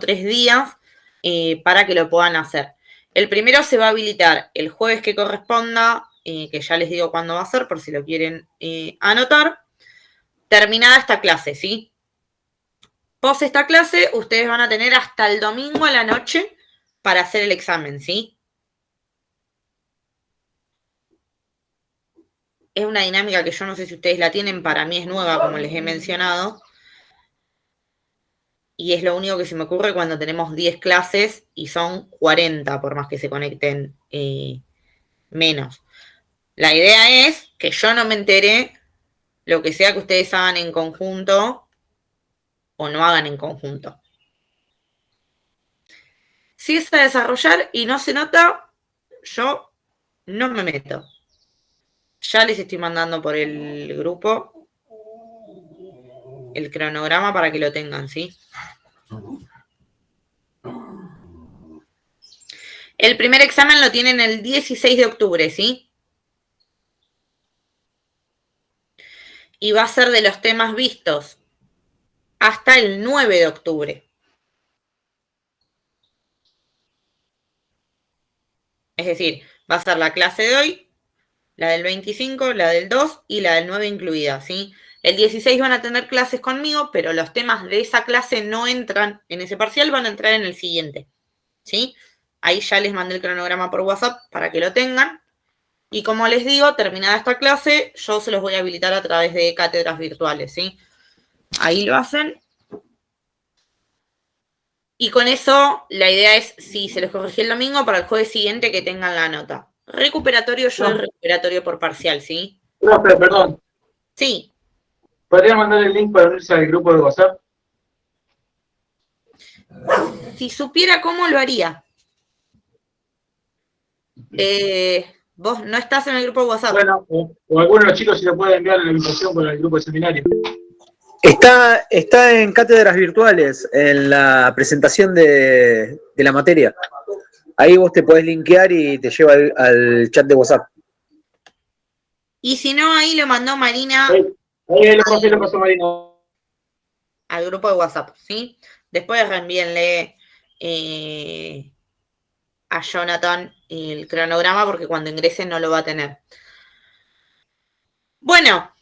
3 días para que lo puedan hacer. El primero se va a habilitar el jueves que corresponda, que ya les digo cuándo va a ser, por si lo quieren anotar, terminada esta clase, ¿sí? Post esta clase, ustedes van a tener hasta el domingo a la noche para hacer el examen, ¿sí? Es una dinámica que yo no sé si ustedes la tienen, para mí es nueva, como les he mencionado. Y es lo único que se me ocurre cuando tenemos 10 clases y son 40, por más que se conecten menos. La idea es que yo no me entere lo que sea que ustedes hagan en conjunto o no hagan en conjunto. Si es a desarrollar y no se nota, yo no me meto. Ya les estoy mandando por el grupo el cronograma para que lo tengan, ¿sí? El primer examen lo tienen el 16 de octubre, ¿sí? Y va a ser de los temas vistos hasta el 9 de octubre. Es decir, va a ser la clase de hoy, la del 25, la del 2 y la del 9 incluida, ¿sí? El 16 van a tener clases conmigo, pero los temas de esa clase no entran en ese parcial, van a entrar en el siguiente, ¿sí? Ahí ya les mandé el cronograma por WhatsApp para que lo tengan. Y como les digo, terminada esta clase, yo se los voy a habilitar a través de cátedras virtuales, ¿sí? Ahí lo hacen. Y con eso, la idea es, si se los corregí el domingo, para el jueves siguiente que tengan la nota. Recuperatorio, yo el recuperatorio por parcial, ¿sí? No, pero perdón. Sí. ¿Podría mandar el link para unirse al grupo de WhatsApp? Si supiera cómo, lo haría. Vos no estás en el grupo de WhatsApp. Bueno, o alguno de los chicos si lo puede enviar en la invitación para el grupo de seminario. Está en cátedras virtuales, en la presentación de la materia. Ahí vos te podés linkear y te lleva al chat de WhatsApp. Y si no, ahí lo mandó Marina. Ahí lo pasó Marina. Al grupo de WhatsApp, ¿sí? Después reenvíenle a Jonathan el cronograma porque cuando ingrese no lo va a tener. Bueno,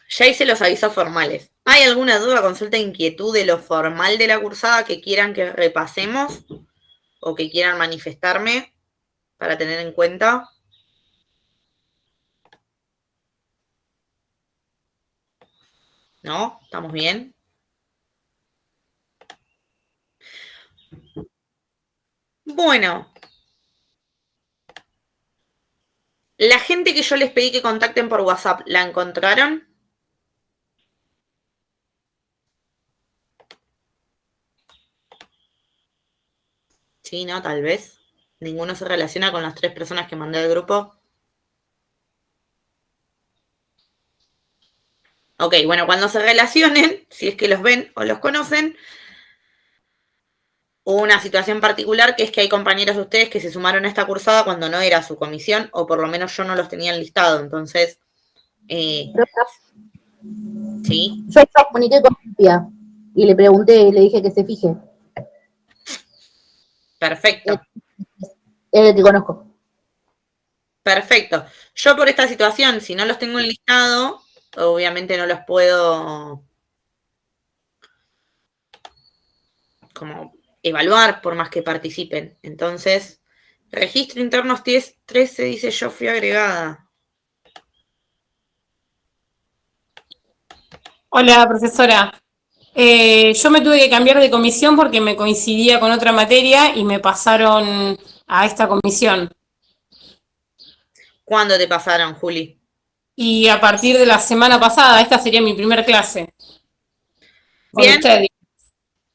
ya hice los avisos formales. ¿Hay alguna duda, consulta, inquietud de lo formal de la cursada que quieran que repasemos o que quieran manifestarme para tener en cuenta? ¿No? ¿Estamos bien? Bueno. La gente que yo les pedí que contacten por WhatsApp, ¿la encontraron? Sí, no, tal vez. Ninguno se relaciona con las 3 personas que mandé al grupo. Ok, bueno, cuando se relacionen, si es que los ven o los conocen, hubo una situación particular que es que hay compañeros de ustedes que se sumaron a esta cursada cuando no era su comisión, o por lo menos yo no los tenía enlistado, entonces... sí. Yo me comuniqué con Pia y le pregunté, le dije que se fije. Perfecto. Es el que conozco. Perfecto. Yo por esta situación, si no los tengo enlistado, obviamente no los puedo como evaluar por más que participen. Entonces, registro interno 13 dice yo fui agregada. Hola, profesora. Yo me tuve que cambiar de comisión porque me coincidía con otra materia y me pasaron a esta comisión. ¿Cuándo te pasaron, Juli? Y a partir de la semana pasada, esta sería mi primer clase. Bien. Usted.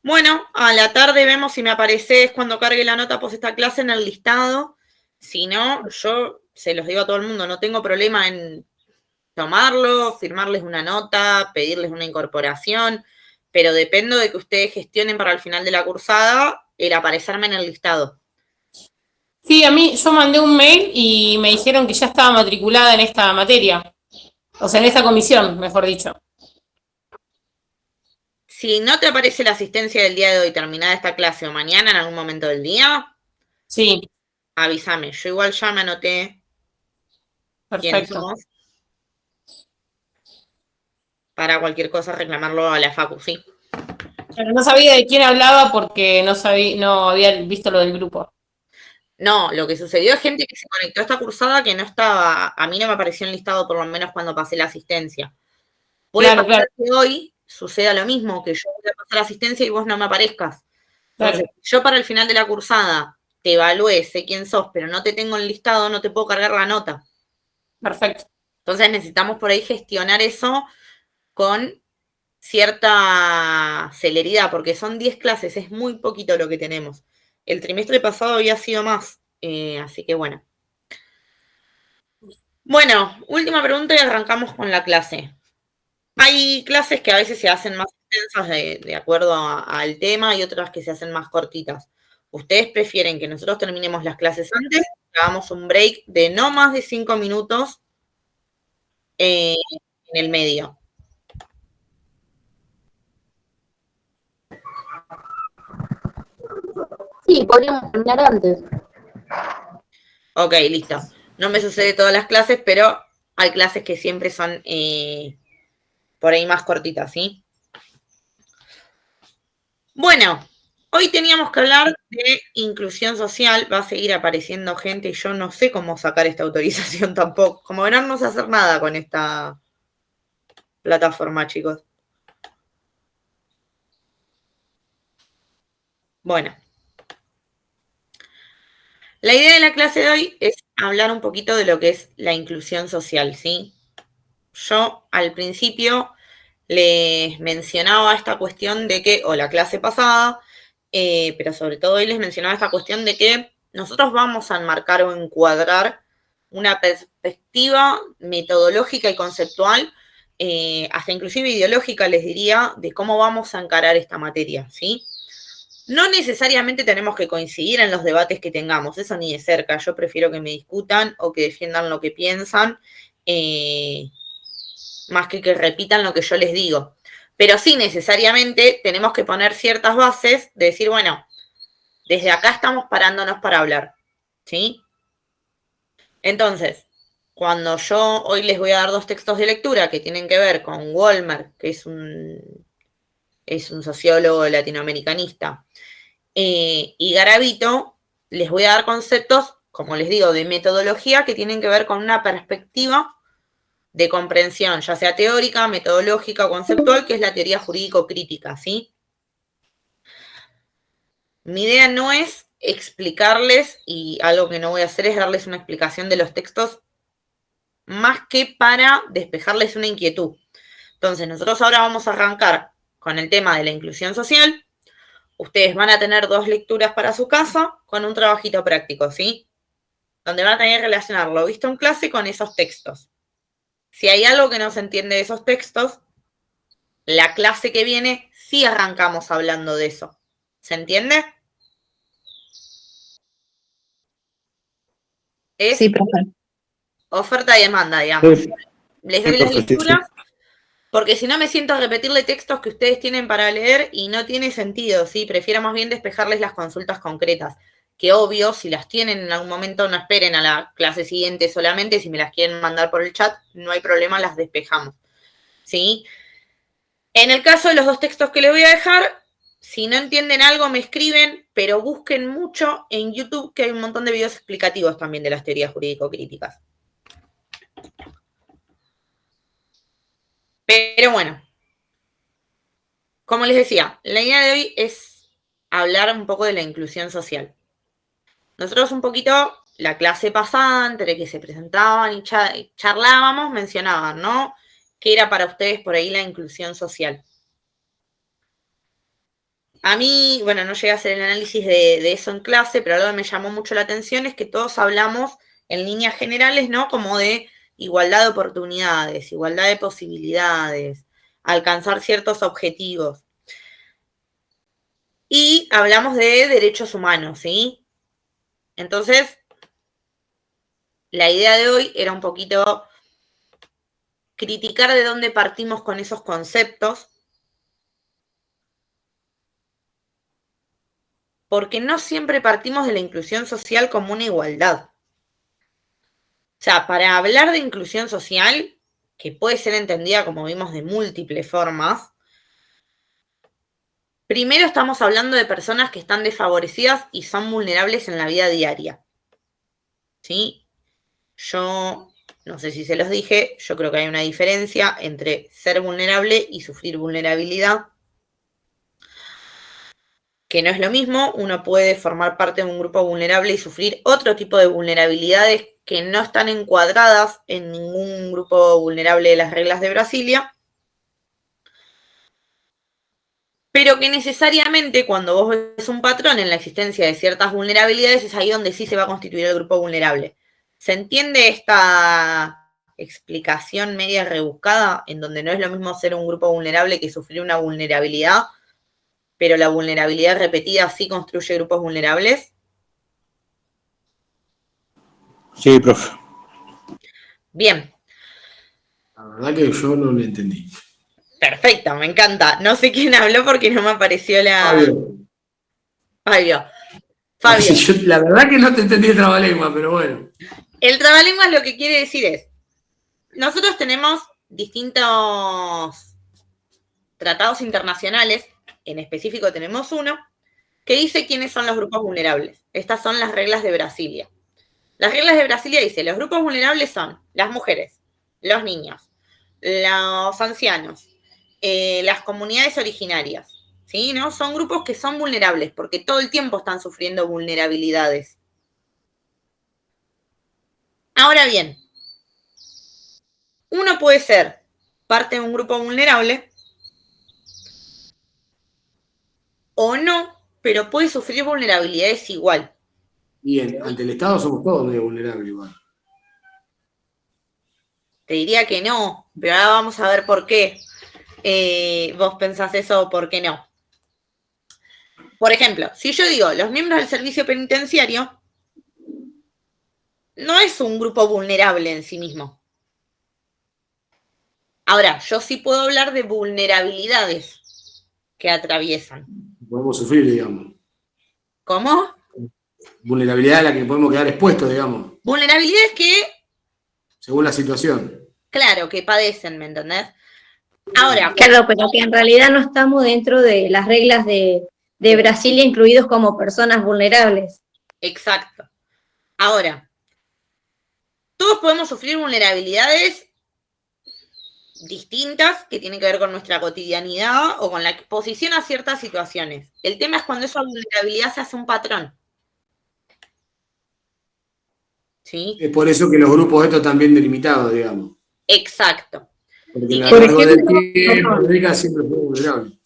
Bueno, a la tarde vemos si me apareces cuando cargue la nota post esta clase en el listado. Si no, yo se los digo a todo el mundo, no tengo problema en tomarlo, firmarles una nota, pedirles una incorporación, pero dependo de que ustedes gestionen para el final de la cursada el aparecerme en el listado. Sí, yo mandé un mail y me dijeron que ya estaba matriculada en esta materia. O sea, en esta comisión, mejor dicho. Si no te aparece la asistencia del día de hoy, terminada esta clase o mañana en algún momento del día, Sí, avísame. Yo igual ya me anoté quiénes perfecto. somos para cualquier cosa reclamarlo a la Facu, ¿sí? Pero no sabía de quién hablaba porque no había visto lo del grupo. No, lo que sucedió es gente que se conectó a esta cursada que no estaba, a mí no me apareció en listado por lo menos cuando pasé la asistencia. Puede Claro, pasar claro, que hoy suceda lo mismo, que yo voy a pasar la asistencia y vos no me aparezcas. claro. Entonces, yo para el final de la cursada te evalué, sé quién sos, pero no te tengo en listado, no te puedo cargar la nota. Perfecto. Entonces necesitamos por ahí gestionar eso con cierta celeridad, porque son 10 clases, es muy poquito lo que tenemos. El trimestre pasado había sido más, así que bueno. Bueno, última pregunta y arrancamos con la clase. Hay clases que a veces se hacen más extensas de acuerdo al tema y otras que se hacen más cortitas. ¿Ustedes prefieren que nosotros terminemos las clases antes? Que hagamos un break de no más de 5 minutos en el medio. Sí, podríamos terminar antes. Ok, listo. No me sucede todas las clases, pero hay clases que siempre son por ahí más cortitas, ¿sí? Bueno, hoy teníamos que hablar de inclusión social. Va a seguir apareciendo gente y yo no sé cómo sacar esta autorización tampoco. Como verán, no sé hacer nada con esta plataforma, chicos. Bueno, la idea de la clase de hoy es hablar un poquito de lo que es la inclusión social, ¿sí? Yo al principio les mencionaba esta cuestión de que, o la clase pasada, pero sobre todo hoy les mencionaba esta cuestión de que nosotros vamos a enmarcar o encuadrar una perspectiva metodológica y conceptual, hasta inclusive ideológica, les diría, de cómo vamos a encarar esta materia, ¿sí? No necesariamente tenemos que coincidir en los debates que tengamos, eso ni de cerca. Yo prefiero que me discutan o que defiendan lo que piensan, más que repitan lo que yo les digo. Pero sí necesariamente tenemos que poner ciertas bases de decir, bueno, desde acá estamos parándonos para hablar, ¿sí? Entonces, cuando yo hoy les voy a dar 2 textos de lectura que tienen que ver con Walmer, que es un sociólogo latinoamericanista, y Garavito, les voy a dar conceptos, como les digo, de metodología que tienen que ver con una perspectiva de comprensión, ya sea teórica, metodológica o conceptual, que es la teoría jurídico-crítica, ¿sí? Mi idea no es explicarles, y algo que no voy a hacer es darles una explicación de los textos, más que para despejarles una inquietud. Entonces, nosotros ahora vamos a arrancar con el tema de la inclusión social. Ustedes van a tener 2 lecturas para su casa con un trabajito práctico, ¿sí? Donde van a tener que relacionar lo visto en clase con esos textos. Si hay algo que no se entiende de esos textos, la clase que viene sí arrancamos hablando de eso. ¿Se entiende? Es Sí, profe. oferta y demanda, digamos. Sí, Les sí, doy las profe, sí, sí. lecturas porque si no me siento a repetirle textos que ustedes tienen para leer y no tiene sentido, ¿sí? Prefiero más bien despejarles las consultas concretas. Que obvio, si las tienen en algún momento, no esperen a la clase siguiente solamente. Si me las quieren mandar por el chat, no hay problema, las despejamos, ¿sí? En el caso de los 2 textos que les voy a dejar, si no entienden algo me escriben, pero busquen mucho en YouTube que hay un montón de videos explicativos también de las teorías jurídico-críticas. Pero bueno, como les decía, la idea de hoy es hablar un poco de la inclusión social. Nosotros un poquito, la clase pasada, entre que se presentaban y charlábamos, mencionaban, ¿no? ¿Qué era para ustedes por ahí la inclusión social? A mí, bueno, no llegué a hacer el análisis de eso en clase, pero algo que me llamó mucho la atención es que todos hablamos en líneas generales, ¿no? Como de igualdad de oportunidades, igualdad de posibilidades, alcanzar ciertos objetivos. Y hablamos de derechos humanos, ¿sí? Entonces, la idea de hoy era un poquito criticar de dónde partimos con esos conceptos porque no siempre partimos de la inclusión social como una igualdad. O sea, para hablar de inclusión social, que puede ser entendida, como vimos, de múltiples formas, primero estamos hablando de personas que están desfavorecidas y son vulnerables en la vida diaria. ¿Sí? Yo, no sé si se los dije, yo creo que hay una diferencia entre ser vulnerable y sufrir vulnerabilidad, que no es lo mismo. Uno puede formar parte de un grupo vulnerable y sufrir otro tipo de vulnerabilidades que no están encuadradas en ningún grupo vulnerable de las reglas de Brasilia, pero que necesariamente cuando vos ves un patrón en la existencia de ciertas vulnerabilidades es ahí donde sí se va a constituir el grupo vulnerable. ¿Se entiende esta explicación media rebuscada en donde no es lo mismo ser un grupo vulnerable que sufrir una vulnerabilidad, pero la vulnerabilidad repetida sí construye grupos vulnerables? Sí, profe. Bien. La verdad que yo no lo entendí. Perfecto, me encanta. No sé quién habló porque no me apareció Fabio. Yo, la verdad que no te entendí el trabalengua, pero bueno. El trabalenguas lo que quiere decir es, nosotros tenemos distintos tratados internacionales, en específico tenemos uno, que dice quiénes son los grupos vulnerables. Estas son las reglas de Brasilia. Las reglas de Brasilia dicen, los grupos vulnerables son las mujeres, los niños, los ancianos, las comunidades originarias, ¿sí? ¿No? Son grupos que son vulnerables porque todo el tiempo están sufriendo vulnerabilidades. Ahora bien, uno puede ser parte de un grupo vulnerable o no, pero puede sufrir vulnerabilidades igual. Bien, ante el Estado somos todos medio vulnerables igual. Te diría que no, pero ahora vamos a ver por qué vos pensás eso o por qué no. Por ejemplo, si yo digo los miembros del servicio penitenciario, no es un grupo vulnerable en sí mismo. Ahora, yo sí puedo hablar de vulnerabilidades que atraviesan. Podemos sufrir, digamos. ¿Cómo? Vulnerabilidad a la que podemos quedar expuestos, digamos. Vulnerabilidades que, según la situación. claro, que padecen, ¿me entendés? Ahora. Claro, pero que en realidad no estamos dentro de las reglas de Brasilia incluidos como personas vulnerables. Exacto. Ahora, todos podemos sufrir vulnerabilidades distintas que tienen que ver con nuestra cotidianidad o con la exposición a ciertas situaciones. El tema es cuando esa vulnerabilidad se hace un patrón. ¿Sí? Es por eso que los grupos estos están bien delimitados, digamos. Exacto. Porque a lo largo del tiempo, América siempre fue vulnerable.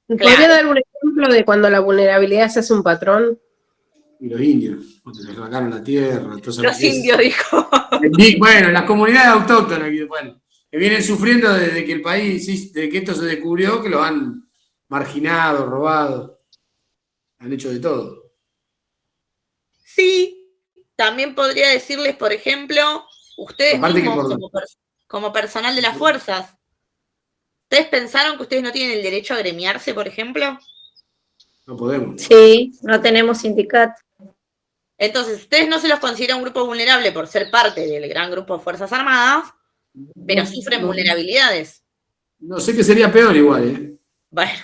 ¿Podría dar un ejemplo de cuando la vulnerabilidad se hace un patrón? Y los indios, cuando les sacaron la tierra. Los indios, dijo. Bueno, las comunidades autóctonas, bueno, que vienen sufriendo desde que el país, desde que esto se descubrió, que los han marginado, robado, han hecho de todo. Sí, también podría decirles, por ejemplo, ustedes aparte mismos, como personal de las fuerzas, ¿ustedes pensaron que ustedes no tienen el derecho a agremiarse, por ejemplo? No podemos. Sí, no tenemos sindicato. Entonces, ustedes no se los consideran un grupo vulnerable por ser parte del gran grupo de Fuerzas Armadas, pero sufren vulnerabilidades. No sé qué sería peor igual, ¿eh? Bueno.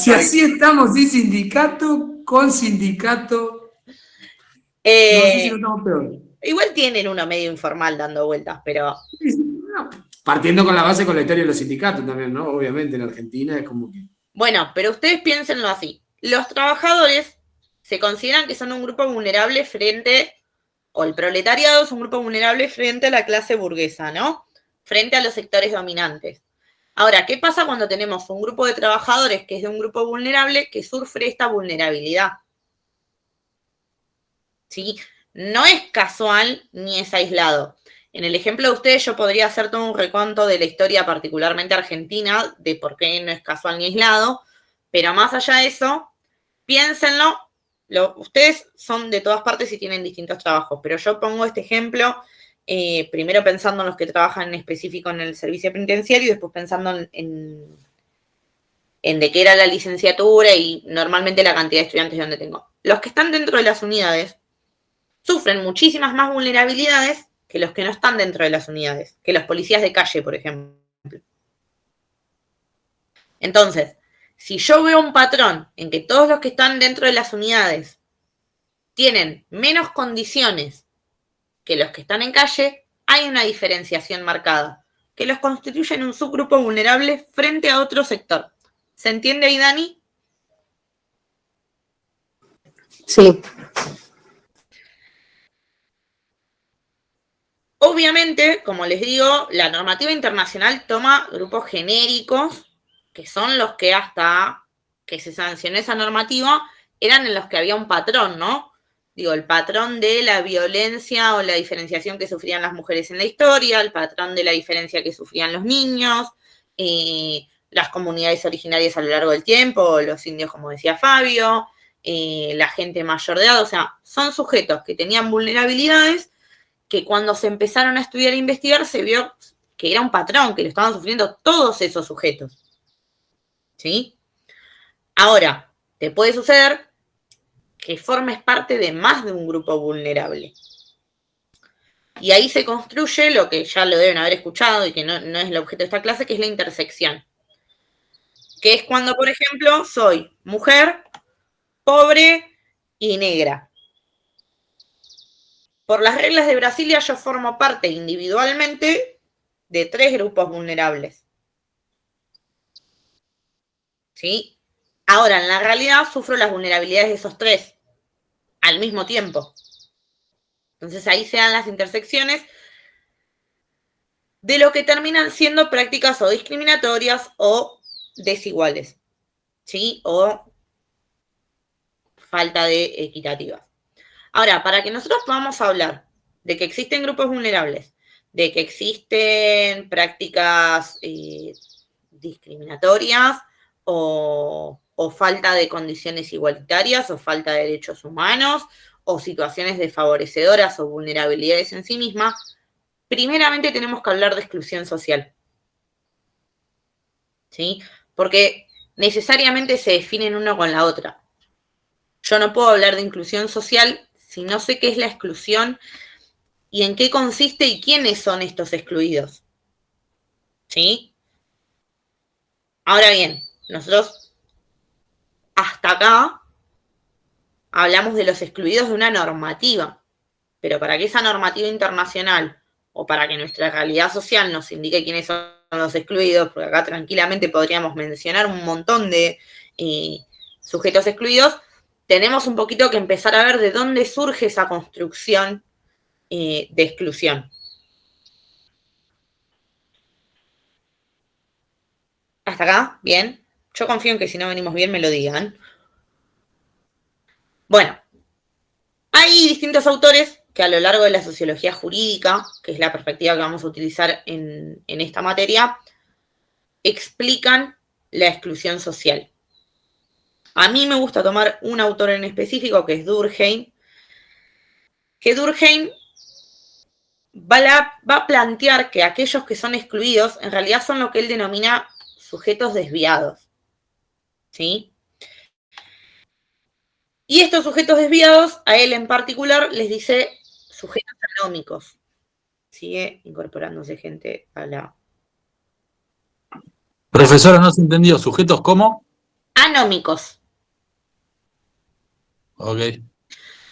Si así estamos sin sindicato, con sindicato, no sé si no estamos peor. Igual tienen uno medio informal dando vueltas, pero... Partiendo con la base con la historia de los sindicatos también, ¿no? Obviamente en Argentina es como que... Bueno, pero ustedes piénsenlo así. Los trabajadores se consideran que son un grupo vulnerable frente, o el proletariado es un grupo vulnerable frente a la clase burguesa, ¿no? Frente a los sectores dominantes. Ahora, ¿qué pasa cuando tenemos un grupo de trabajadores que es de un grupo vulnerable que sufre esta vulnerabilidad? ¿Sí? No es casual ni es aislado. En el ejemplo de ustedes yo podría hacer todo un recuento de la historia particularmente argentina, de por qué no es casual ni aislado, pero más allá de eso, piénsenlo, ustedes son de todas partes y tienen distintos trabajos, pero yo pongo este ejemplo primero pensando en los que trabajan en específico en el servicio penitenciario y después pensando en de qué era la licenciatura y normalmente la cantidad de estudiantes donde tengo. Los que están dentro de las unidades sufren muchísimas más vulnerabilidades que los que no están dentro de las unidades, que los policías de calle, por ejemplo. Entonces, si yo veo un patrón en que todos los que están dentro de las unidades tienen menos condiciones que los que están en calle, hay una diferenciación marcada, que los constituye en un subgrupo vulnerable frente a otro sector. ¿Se entiende ahí, Dani? Sí. Obviamente, como les digo, la normativa internacional toma grupos genéricos, que son los que hasta que se sancionó esa normativa, eran en los que había un patrón, ¿no? Digo, el patrón de la violencia o la diferenciación que sufrían las mujeres en la historia, el patrón de la diferencia que sufrían los niños, las comunidades originarias a lo largo del tiempo, los indios, como decía Fabio, la gente mayor de edad, o sea, son sujetos que tenían vulnerabilidades que cuando se empezaron a estudiar e investigar se vio que era un patrón, que lo estaban sufriendo todos esos sujetos. ¿Sí? Ahora, te puede suceder que formes parte de más de un grupo vulnerable. Y ahí se construye lo que ya lo deben haber escuchado y que no es el objeto de esta clase, que es la intersección. Que es cuando, por ejemplo, soy mujer, pobre y negra. Por las reglas de Brasilia, yo formo parte individualmente de 3 grupos vulnerables. ¿Sí? Ahora, en la realidad, sufro las vulnerabilidades de esos 3 al mismo tiempo. Entonces, ahí se dan las intersecciones de lo que terminan siendo prácticas o discriminatorias o desiguales. ¿Sí? O falta de equitativas. Ahora, para que nosotros podamos hablar de que existen grupos vulnerables, de que existen prácticas discriminatorias o falta de condiciones igualitarias o falta de derechos humanos o situaciones desfavorecedoras o vulnerabilidades en sí mismas, primeramente tenemos que hablar de exclusión social. ¿Sí? Porque necesariamente se definen una con la otra. Yo no puedo hablar de inclusión social si no sé qué es la exclusión y en qué consiste y quiénes son estos excluidos. ¿Sí? Ahora bien, nosotros hasta acá hablamos de los excluidos de una normativa, pero para que esa normativa internacional o para que nuestra realidad social nos indique quiénes son los excluidos, porque acá tranquilamente podríamos mencionar un montón de sujetos excluidos, tenemos un poquito que empezar a ver de dónde surge esa construcción de exclusión. ¿Hasta acá? ¿Bien? Yo confío en que si no venimos bien me lo digan. Bueno, hay distintos autores que a lo largo de la sociología jurídica, que es la perspectiva que vamos a utilizar en esta materia, explican la exclusión social. A mí me gusta tomar un autor en específico, que es Durkheim, que Durkheim va a plantear que aquellos que son excluidos en realidad son lo que él denomina sujetos desviados. ¿Sí? Y estos sujetos desviados, a él en particular, les dice sujetos anómicos. Sigue incorporándose gente a la... Profesora, no se entendió. ¿Sujetos cómo? Anómicos. Ok.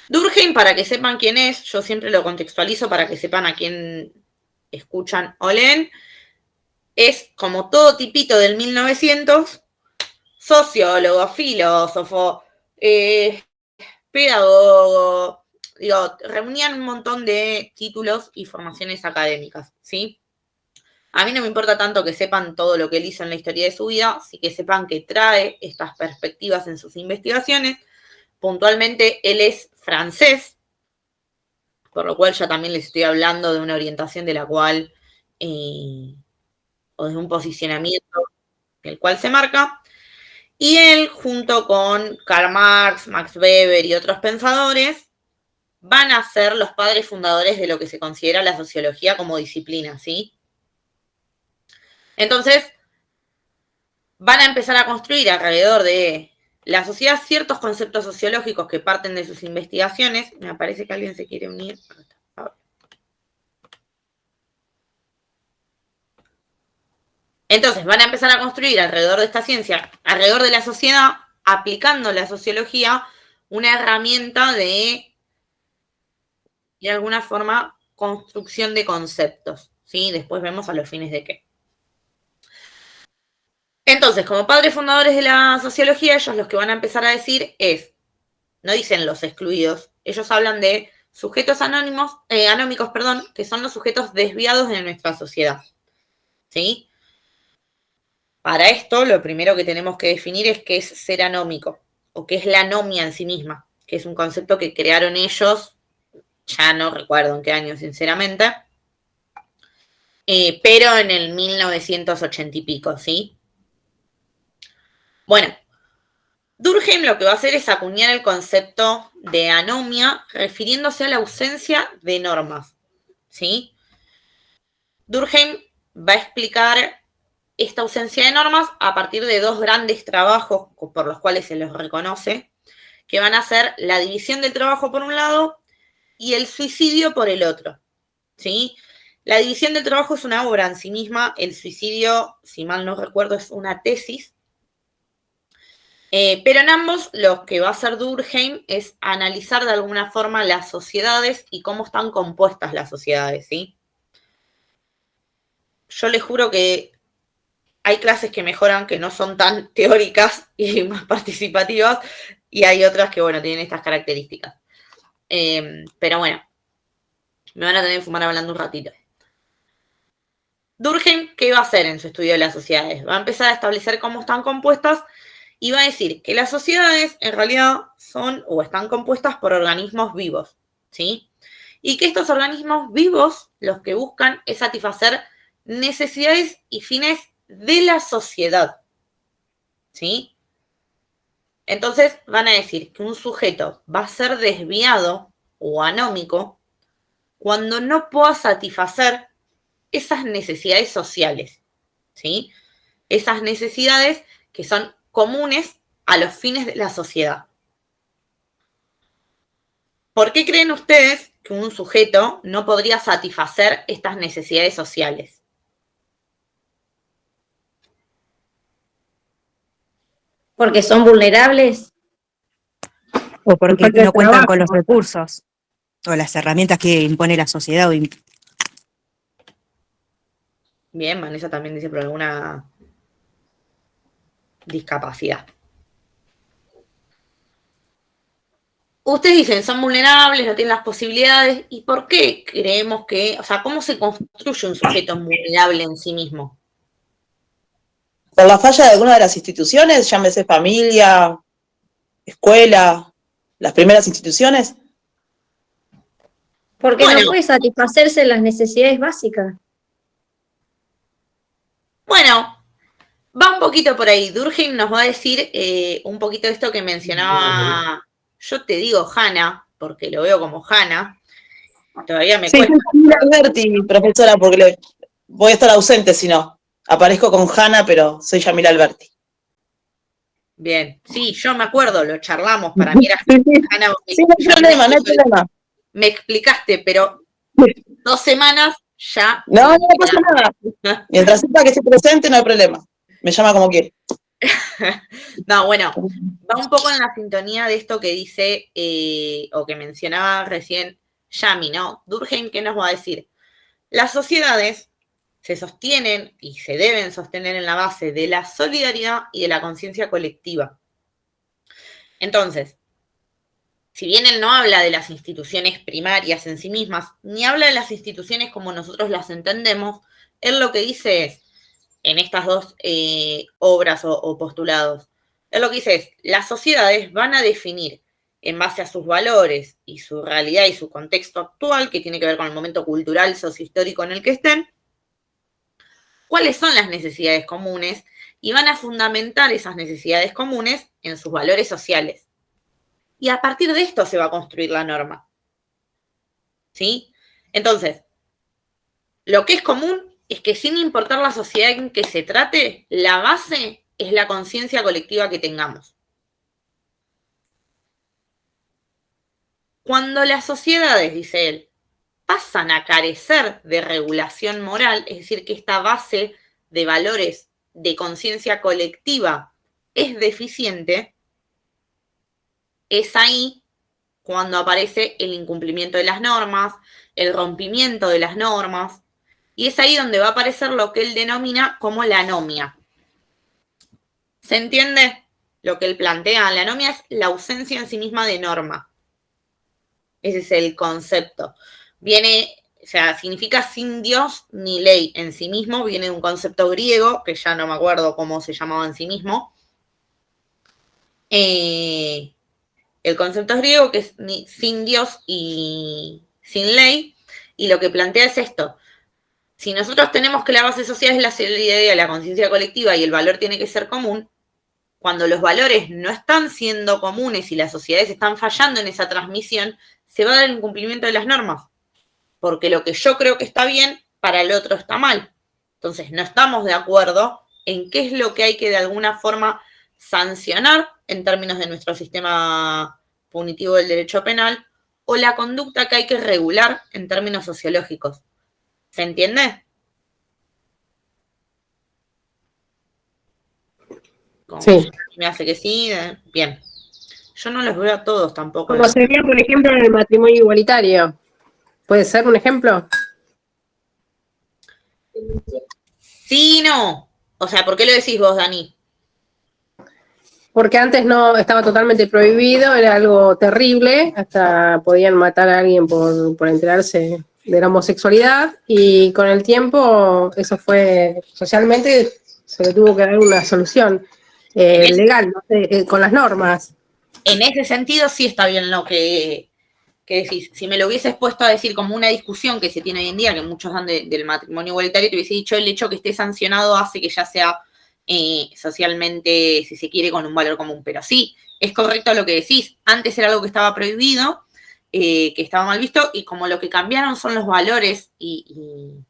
Durkheim, para que sepan quién es, yo siempre lo contextualizo para que sepan a quién escuchan o leen, es como todo tipito del 1900, sociólogo, filósofo, pedagogo, digo, reunían un montón de títulos y formaciones académicas, ¿sí? A mí no me importa tanto que sepan todo lo que él hizo en la historia de su vida, sí que sepan que trae estas perspectivas en sus investigaciones. Puntualmente, él es francés, por lo cual ya también les estoy hablando de una orientación de la cual, o de un posicionamiento del cual se marca. Y él, junto con Karl Marx, Max Weber y otros pensadores, van a ser los padres fundadores de lo que se considera la sociología como disciplina, ¿sí? Entonces, van a empezar a construir alrededor de la sociedad ciertos conceptos sociológicos que parten de sus investigaciones. Me parece que alguien se quiere unir. Entonces, van a empezar a construir alrededor de esta ciencia, alrededor de la sociedad, aplicando la sociología, una herramienta de alguna forma, construcción de conceptos, ¿sí? Después vemos a los fines de qué. Entonces, como padres fundadores de la sociología, ellos lo que van a empezar a decir es, no dicen los excluidos, ellos hablan de sujetos anónimos, anómicos, que son los sujetos desviados de nuestra sociedad, ¿sí? Para esto, lo primero que tenemos que definir es qué es ser anómico, o qué es la anomia en sí misma, que es un concepto que crearon ellos, ya no recuerdo en qué año, sinceramente, pero en el 1980 y pico, ¿sí? Bueno, Durkheim lo que va a hacer es acuñar el concepto de anomia refiriéndose a la ausencia de normas, ¿sí? Durkheim va a explicar esta ausencia de normas a partir de dos grandes trabajos por los cuales se los reconoce, que van a ser la división del trabajo por un lado y el suicidio por el otro, ¿sí? La división del trabajo es una obra en sí misma, el suicidio, si mal no recuerdo, es una tesis, pero en ambos lo que va a hacer Durkheim es analizar de alguna forma las sociedades y cómo están compuestas las sociedades, ¿sí? Yo les juro que hay clases que mejoran, que no son tan teóricas y más participativas, y hay otras que, bueno, tienen estas características. Pero bueno, me van a tener que fumar hablando un ratito. Durkheim, ¿qué va a hacer en su estudio de las sociedades? Va a empezar a establecer cómo están compuestas y va a decir que las sociedades en realidad son o están compuestas por organismos vivos, ¿sí? Y que estos organismos vivos los que buscan es satisfacer necesidades y fines de la sociedad, ¿sí? Entonces van a decir que un sujeto va a ser desviado o anómico cuando no pueda satisfacer esas necesidades sociales, ¿sí? Esas necesidades que son comunes a los fines de la sociedad. ¿Por qué creen ustedes que un sujeto no podría satisfacer estas necesidades sociales? Porque son vulnerables. O porque Falta de no cuentan trabajo. con los recursos o las herramientas que impone la sociedad. Bien, Vanessa también dice por alguna discapacidad. Ustedes dicen, son vulnerables, no tienen las posibilidades. ¿Y por qué creemos que, o sea, cómo se construye un sujeto vulnerable en sí mismo? Por la falla de alguna de las instituciones, llámese familia, escuela, las primeras instituciones. Porque Bueno. no puede satisfacerse las necesidades básicas. Bueno, va un poquito por ahí. Durkheim nos va a decir un poquito de esto que mencionaba, yo te digo Hanna, porque lo veo como Hanna. Todavía me Sí, cuesta. soy Yamila Alberti, profesora, porque voy a estar ausente si no. Aparezco con Hanna, pero soy Yamila Alberti. Bien, sí, yo me acuerdo, lo charlamos, para mí era Hanna. Sí, no hay problema, no hay problema. Me explicaste, pero 2 semanas ya. No, no pasa nada. Mientras sepa que se presente, no hay problema. Me llama como quiere. No, bueno, va un poco en la sintonía de esto que dice, o que mencionaba recién Yami, ¿no? Durkheim, ¿qué nos va a decir? Las sociedades se sostienen y se deben sostener en la base de la solidaridad y de la conciencia colectiva. Entonces, si bien él no habla de las instituciones primarias en sí mismas, ni habla de las instituciones como nosotros las entendemos, él lo que dice es, en estas dos obras o postulados, él lo que dice es, las sociedades van a definir en base a sus valores y su realidad y su contexto actual, que tiene que ver con el momento cultural, sociohistórico en el que estén, cuáles son las necesidades comunes y van a fundamentar esas necesidades comunes en sus valores sociales. Y a partir de esto se va a construir la norma. ¿Sí? Entonces, lo que es común es que sin importar la sociedad en que se trate, la base es la conciencia colectiva que tengamos. Cuando las sociedades, dice él, pasan a carecer de regulación moral, es decir, que esta base de valores de conciencia colectiva es deficiente, es ahí cuando aparece el incumplimiento de las normas, el rompimiento de las normas, y es ahí donde va a aparecer lo que él denomina como la anomia. ¿Se entiende lo que él plantea? La anomia es la ausencia en sí misma de norma. Ese es el concepto. Viene, o sea, significa sin Dios ni ley en sí mismo, viene de un concepto griego, que ya no me acuerdo cómo se llamaba en sí mismo. El concepto es griego, que es sin Dios y sin ley, y lo que plantea es esto. Si nosotros tenemos que la base social es la solidaridad, la conciencia colectiva y el valor tiene que ser común, cuando los valores no están siendo comunes y las sociedades están fallando en esa transmisión, se va a dar el incumplimiento de las normas. Porque lo que yo creo que está bien, para el otro está mal. Entonces, no estamos de acuerdo en qué es lo que hay que de alguna forma sancionar en términos de nuestro sistema punitivo del derecho penal o la conducta que hay que regular en términos sociológicos. ¿Se entiende? Sí. Me hace que sí, bien. Yo no los veo a todos tampoco. Como sería, por ejemplo, en el matrimonio igualitario. ¿Puede ser un ejemplo? Sí, no. O sea, ¿por qué lo decís vos, Dani? Porque antes no estaba totalmente prohibido, era algo terrible, hasta podían matar a alguien por enterarse de la homosexualidad, y con el tiempo eso fue, socialmente se le tuvo que dar una solución legal, no sé, con las normas. En ese sentido sí está bien lo que decís. Si me lo hubieses puesto a decir como una discusión que se tiene hoy en día, que muchos dan del matrimonio igualitario, te hubiese dicho el hecho que esté sancionado hace que ya sea socialmente, si se quiere, con un valor común. Pero sí, es correcto lo que decís. Antes era algo que estaba prohibido, que estaba mal visto, y como lo que cambiaron son los valores y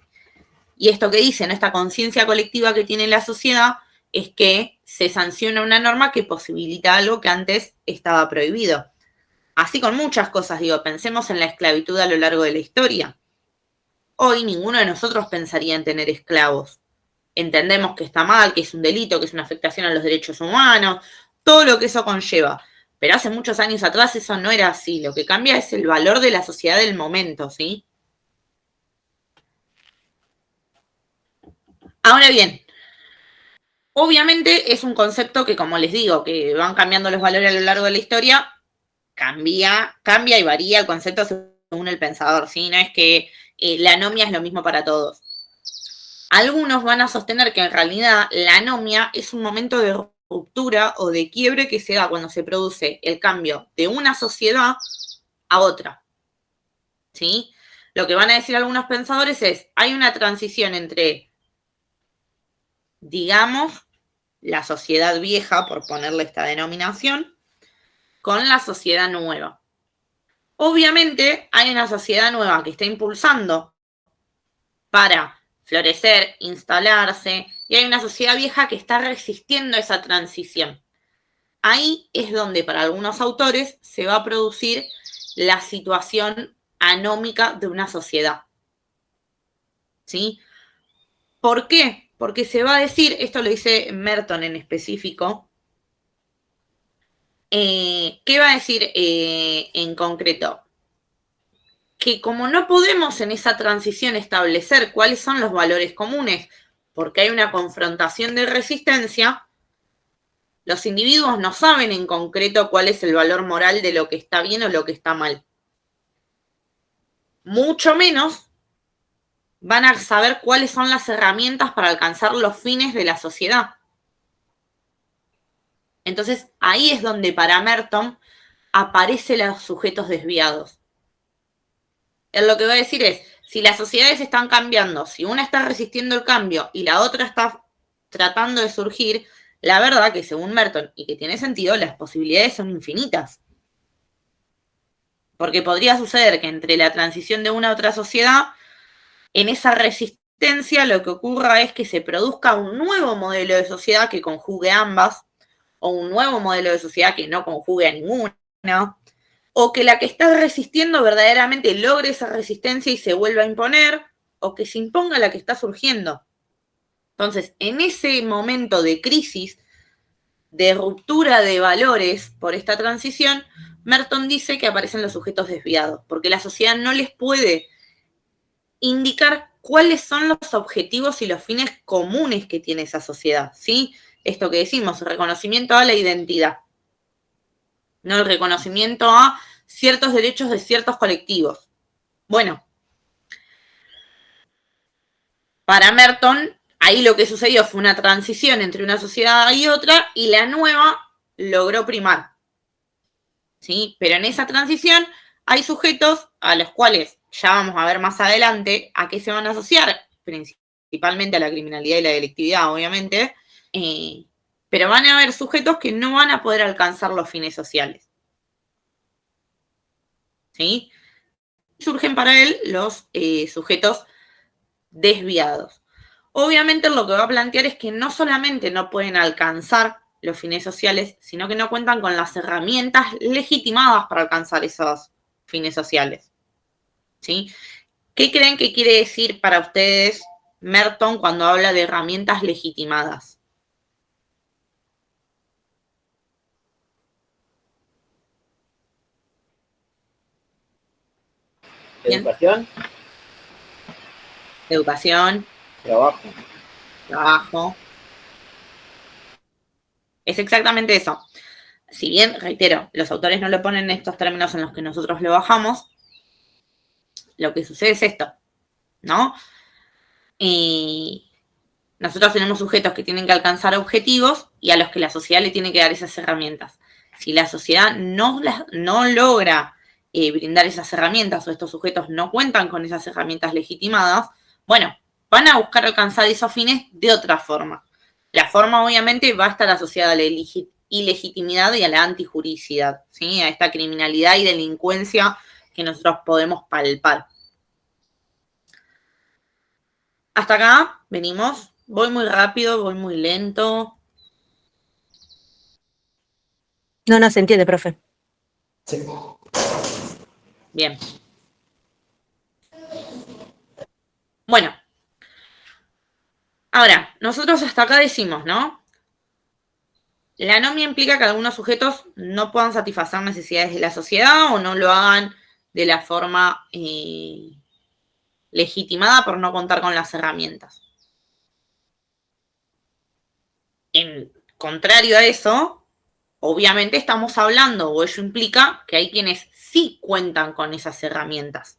esto que dicen, esta conciencia colectiva que tiene la sociedad, es que se sanciona una norma que posibilita algo que antes estaba prohibido. Así con muchas cosas, digo, pensemos en la esclavitud a lo largo de la historia. Hoy ninguno de nosotros pensaría en tener esclavos. Entendemos que está mal, que es un delito, que es una afectación a los derechos humanos, todo lo que eso conlleva. Pero hace muchos años atrás eso no era así. Lo que cambia es el valor de la sociedad del momento, ¿sí? Ahora bien, obviamente es un concepto que, como les digo, que van cambiando los valores a lo largo de la historia, cambia y varía el concepto según el pensador, ¿sí? No es que la anomia es lo mismo para todos. Algunos van a sostener que en realidad la anomia es un momento de ruptura o de quiebre que se da cuando se produce el cambio de una sociedad a otra, ¿sí? Lo que van a decir algunos pensadores es, hay una transición entre, digamos, la sociedad vieja, por ponerle esta denominación, con la sociedad nueva. Obviamente hay una sociedad nueva que está impulsando para florecer, instalarse, y hay una sociedad vieja que está resistiendo esa transición. Ahí es donde para algunos autores se va a producir la situación anómica de una sociedad. ¿Sí? ¿Por qué? Porque se va a decir, esto lo dice Merton en específico, ¿qué va a decir en concreto? Que como no podemos en esa transición establecer cuáles son los valores comunes, porque hay una confrontación de resistencia, los individuos no saben en concreto cuál es el valor moral de lo que está bien o lo que está mal. Mucho menos van a saber cuáles son las herramientas para alcanzar los fines de la sociedad. Entonces, ahí es donde para Merton aparecen los sujetos desviados. Él lo que va a decir es, si las sociedades están cambiando, si una está resistiendo el cambio y la otra está tratando de surgir, la verdad que según Merton, y que tiene sentido, las posibilidades son infinitas. Porque podría suceder que entre la transición de una a otra sociedad, en esa resistencia resistencia, lo que ocurra es que se produzca un nuevo modelo de sociedad que conjugue ambas, o un nuevo modelo de sociedad que no conjugue a ninguna, o que la que está resistiendo verdaderamente logre esa resistencia y se vuelva a imponer, o que se imponga la que está surgiendo. Entonces, en ese momento de crisis, de ruptura de valores por esta transición, Merton dice que aparecen los sujetos desviados, porque la sociedad no les puede indicar cuáles son los objetivos y los fines comunes que tiene esa sociedad, ¿sí? Esto que decimos, reconocimiento a la identidad, no el reconocimiento a ciertos derechos de ciertos colectivos. Bueno, para Merton, ahí lo que sucedió fue una transición entre una sociedad y otra, y la nueva logró primar, ¿sí? Pero en esa transición hay sujetos a los cuales ya vamos a ver más adelante a qué se van a asociar, principalmente a la criminalidad y la delictividad, obviamente, pero van a haber sujetos que no van a poder alcanzar los fines sociales, ¿sí? Surgen para él los sujetos desviados. Obviamente lo que va a plantear es que no solamente no pueden alcanzar los fines sociales, sino que no cuentan con las herramientas legitimadas para alcanzar esos fines sociales, ¿sí? ¿Qué creen que quiere decir para ustedes Merton cuando habla de herramientas legitimadas? Educación, Educación, trabajo. Es exactamente eso. Si bien, reitero, los autores no lo ponen en estos términos en los que nosotros lo bajamos, lo que sucede es esto, ¿no? Y nosotros tenemos sujetos que tienen que alcanzar objetivos y a los que la sociedad le tiene que dar esas herramientas. Si la sociedad no logra brindar esas herramientas o estos sujetos no cuentan con esas herramientas legitimadas, bueno, van a buscar alcanzar esos fines de otra forma. La forma, obviamente, va a estar asociada a la ilegitimidad y a la antijuricidad, ¿sí? A esta criminalidad y delincuencia que nosotros podemos palpar. Hasta acá venimos. Voy muy rápido, voy muy lento. No se entiende, profe. sí. Bien. Bueno. Ahora, nosotros hasta acá decimos, ¿no? La anomia implica que algunos sujetos no puedan satisfacer necesidades de la sociedad o no lo hagan de la forma legitimada por no contar con las herramientas. En contrario a eso, obviamente estamos hablando, o ello implica que hay quienes sí cuentan con esas herramientas.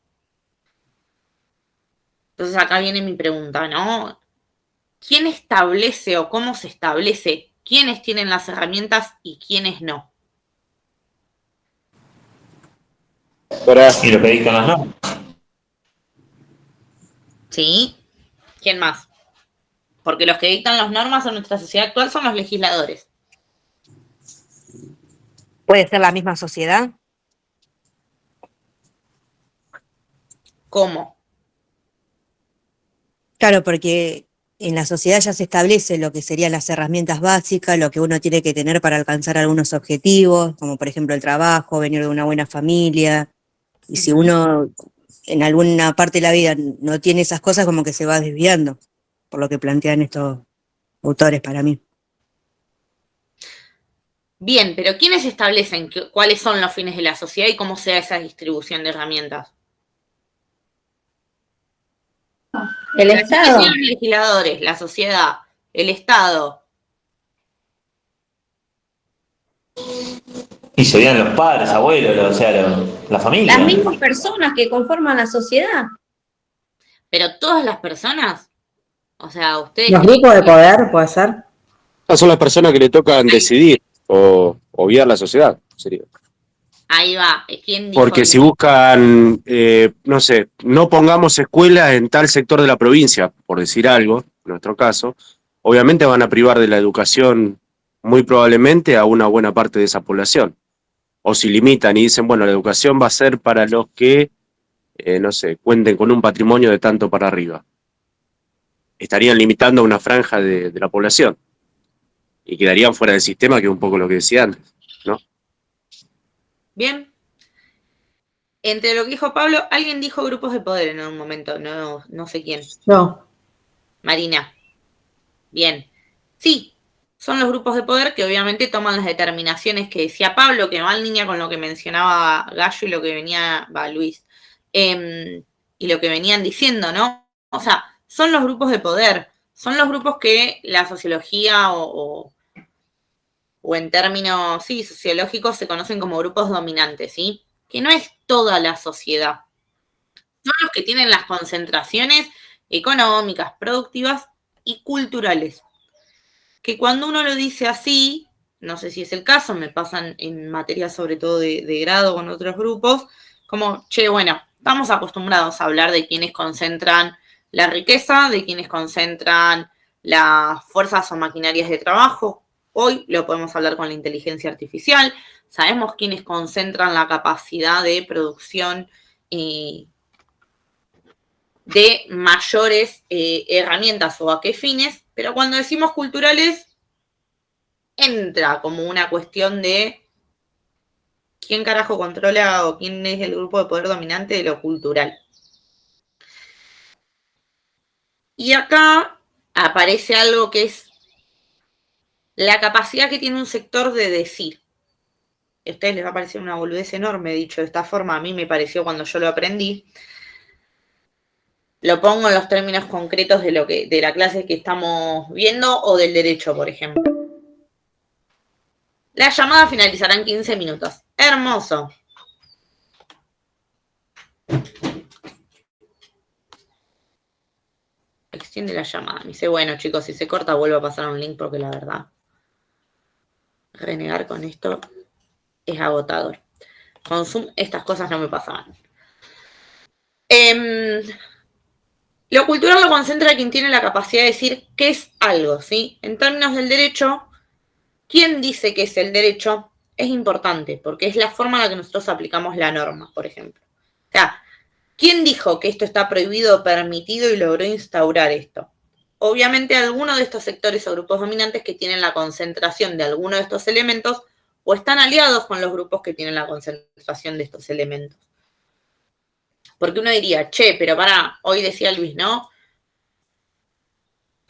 Entonces acá viene mi pregunta, ¿no? ¿Quién establece o cómo se establece quiénes tienen las herramientas y quiénes no? Y lo que dictan las normas. ¿Sí? ¿Quién más? Porque los que dictan las normas en nuestra sociedad actual son los legisladores. ¿Puede ser la misma sociedad? ¿Cómo? Claro, porque en la sociedad ya se establece lo que serían las herramientas básicas, lo que uno tiene que tener para alcanzar algunos objetivos, como por ejemplo el trabajo, venir de una buena familia. Y si uno en alguna parte de la vida no tiene esas cosas, como que se va desviando, por lo que plantean estos autores para mí. Bien, pero ¿quiénes establecen cuáles son los fines de la sociedad y cómo se da esa distribución de herramientas? El Estado. Los legisladores, la sociedad, el Estado. Y serían los padres, abuelos, o sea, la familia. Las mismas personas que conforman la sociedad. Pero todas las personas, o sea, ustedes... ¿Los grupos de poder, puede ser? Estas son las personas que le tocan decidir o guiar la sociedad, sería. Ahí va, ¿quién dijo? Porque si buscan, no sé, no pongamos escuelas en tal sector de la provincia, por decir algo, en nuestro caso, obviamente van a privar de la educación muy probablemente a una buena parte de esa población. O si limitan y dicen, bueno, la educación va a ser para los que, no sé, cuenten con un patrimonio de tanto para arriba. estarían limitando a una franja de la población y quedarían fuera del sistema, que es un poco lo que decía antes, ¿no? Bien. Entre lo que dijo Pablo, alguien dijo grupos de poder en un momento, no sé quién. Yo. Marina. Bien. Sí, son los grupos de poder que obviamente toman las determinaciones que decía Pablo, que va en línea con lo que mencionaba Gallo y lo que venía, Luis, y lo que venían diciendo, ¿no? O sea, son los grupos de poder, son los grupos que la sociología o en términos, sí, sociológicos se conocen como grupos dominantes, ¿sí? Que no es toda la sociedad. Son los que tienen las concentraciones económicas, productivas y culturales. Que cuando uno lo dice así, no sé si es el caso, me pasan en materia sobre todo de grado con otros grupos, como, che, bueno, estamos acostumbrados a hablar de quienes concentran la riqueza, de quienes concentran las fuerzas o maquinarias de trabajo. Hoy lo podemos hablar con la inteligencia artificial. Sabemos quiénes concentran la capacidad de producción de mayores herramientas o a qué fines, pero cuando decimos culturales, entra como una cuestión de quién carajo controla o quién es el grupo de poder dominante de lo cultural. Y acá aparece algo que es la capacidad que tiene un sector de decir. A ustedes les va a parecer una boludez enorme, dicho de esta forma, a mí me pareció cuando yo lo aprendí. Lo pongo en los términos concretos de la clase que estamos viendo o del derecho, por ejemplo. La llamada finalizará en 15 minutos. Hermoso. Extiende la llamada. Me dice, bueno, chicos, si se corta vuelvo a pasar un link porque la verdad, renegar con esto es agotador. Con Zoom estas cosas no me pasaban. Lo cultural lo concentra quien tiene la capacidad de decir qué es algo, ¿sí? En términos del derecho, ¿quién dice que es el derecho? Es importante, porque es la forma en la que nosotros aplicamos la norma, por ejemplo. O sea, ¿quién dijo que esto está prohibido o permitido y logró instaurar esto? Obviamente alguno de estos sectores o grupos dominantes que tienen la concentración de alguno de estos elementos o están aliados con los grupos que tienen la concentración de estos elementos. Porque uno diría, che, pero pará, hoy decía Luis, ¿no?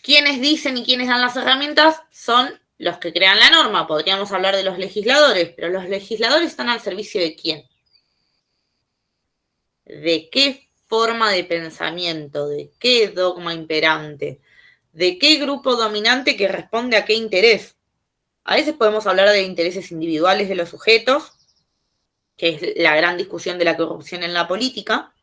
Quienes dicen y quienes dan las herramientas son los que crean la norma. Podríamos hablar de los legisladores, pero los legisladores están al servicio ¿de quién? ¿De qué forma de pensamiento? ¿De qué dogma imperante? ¿De qué grupo dominante que responde a qué interés? A veces podemos hablar de intereses individuales de los sujetos, que es la gran discusión de la corrupción en la política,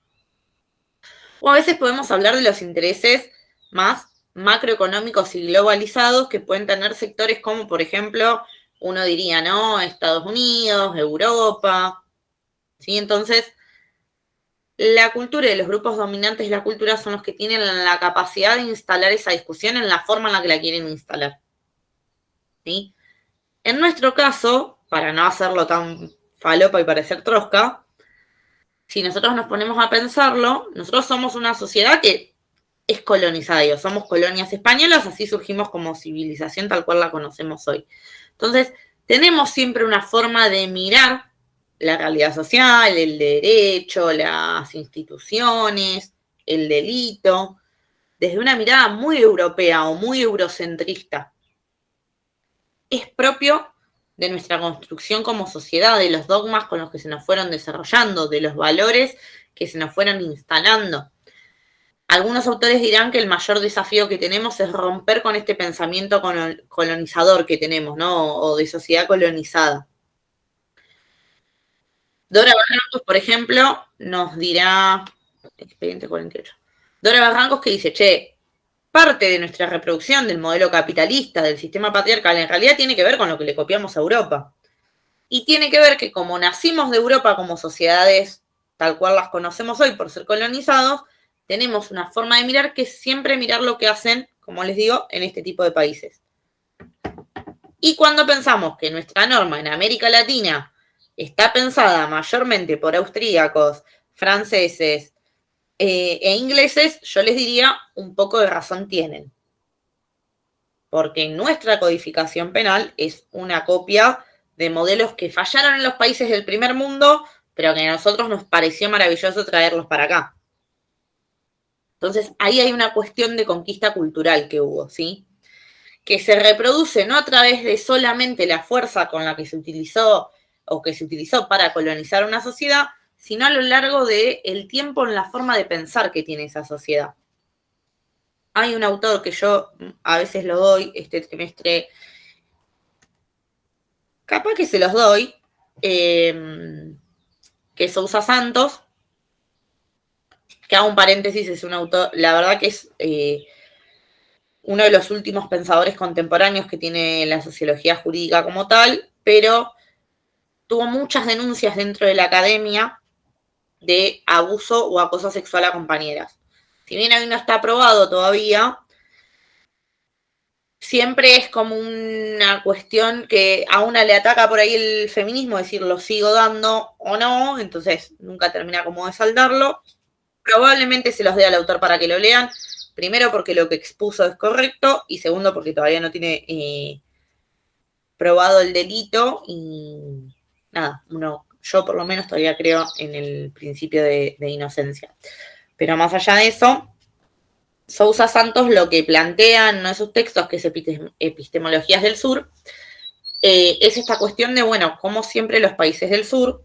o a veces podemos hablar de los intereses más macroeconómicos y globalizados que pueden tener sectores como, por ejemplo, uno diría, ¿no? Estados Unidos, Europa, ¿sí? Entonces, la cultura y los grupos dominantes de la cultura son los que tienen la capacidad de instalar esa discusión en la forma en la que la quieren instalar, ¿sí? En nuestro caso, para no hacerlo tan falopa y parecer trosca, si nosotros nos ponemos a pensarlo, nosotros somos una sociedad que es colonizada, somos colonias españolas, así surgimos como civilización tal cual la conocemos hoy. Entonces, tenemos siempre una forma de mirar la realidad social, el derecho, las instituciones, el delito, desde una mirada muy europea o muy eurocentrista. Es propio de nuestra construcción como sociedad, de los dogmas con los que se nos fueron desarrollando, de los valores que se nos fueron instalando. Algunos autores dirán que el mayor desafío que tenemos es romper con este pensamiento colonizador que tenemos, ¿no? O de sociedad colonizada. Dora Barrancos, por ejemplo, nos dirá, expediente 48, Dora Barrancos que dice, che, parte de nuestra reproducción del modelo capitalista, del sistema patriarcal, en realidad tiene que ver con lo que le copiamos a Europa. Y tiene que ver que como nacimos de Europa como sociedades tal cual las conocemos hoy por ser colonizados, tenemos una forma de mirar que es siempre mirar lo que hacen, como les digo, en este tipo de países. Y cuando pensamos que nuestra norma en América Latina está pensada mayormente por austríacos, franceses, e ingleses, yo les diría un poco de razón tienen. Porque nuestra codificación penal es una copia de modelos que fallaron en los países del primer mundo, pero que a nosotros nos pareció maravilloso traerlos para acá. Entonces, ahí hay una cuestión de conquista cultural que hubo, ¿sí? Que se reproduce no a través de solamente la fuerza con la que se utilizó o que se utilizó para colonizar una sociedad, sino a lo largo del tiempo en la forma de pensar que tiene esa sociedad. Hay un autor que yo a veces lo doy este trimestre, capaz que se los doy, que es Sousa Santos, que hago un paréntesis, es un autor, la verdad que es uno de los últimos pensadores contemporáneos que tiene la sociología jurídica como tal, pero tuvo muchas denuncias dentro de la academia de abuso o acoso sexual a compañeras. Si bien hoy no está aprobado todavía, siempre es como una cuestión que a una le ataca por ahí el feminismo, decir lo sigo dando o no, entonces nunca termina como de saldarlo. Probablemente se los dé al autor para que lo lean, primero porque lo que expuso es correcto y segundo porque todavía no tiene probado el delito y nada, yo por lo menos todavía creo en el principio de inocencia. Pero más allá de eso, Sousa Santos lo que plantea en uno de sus textos, que es Epistemologías del Sur, es esta cuestión de, bueno, cómo siempre los países del sur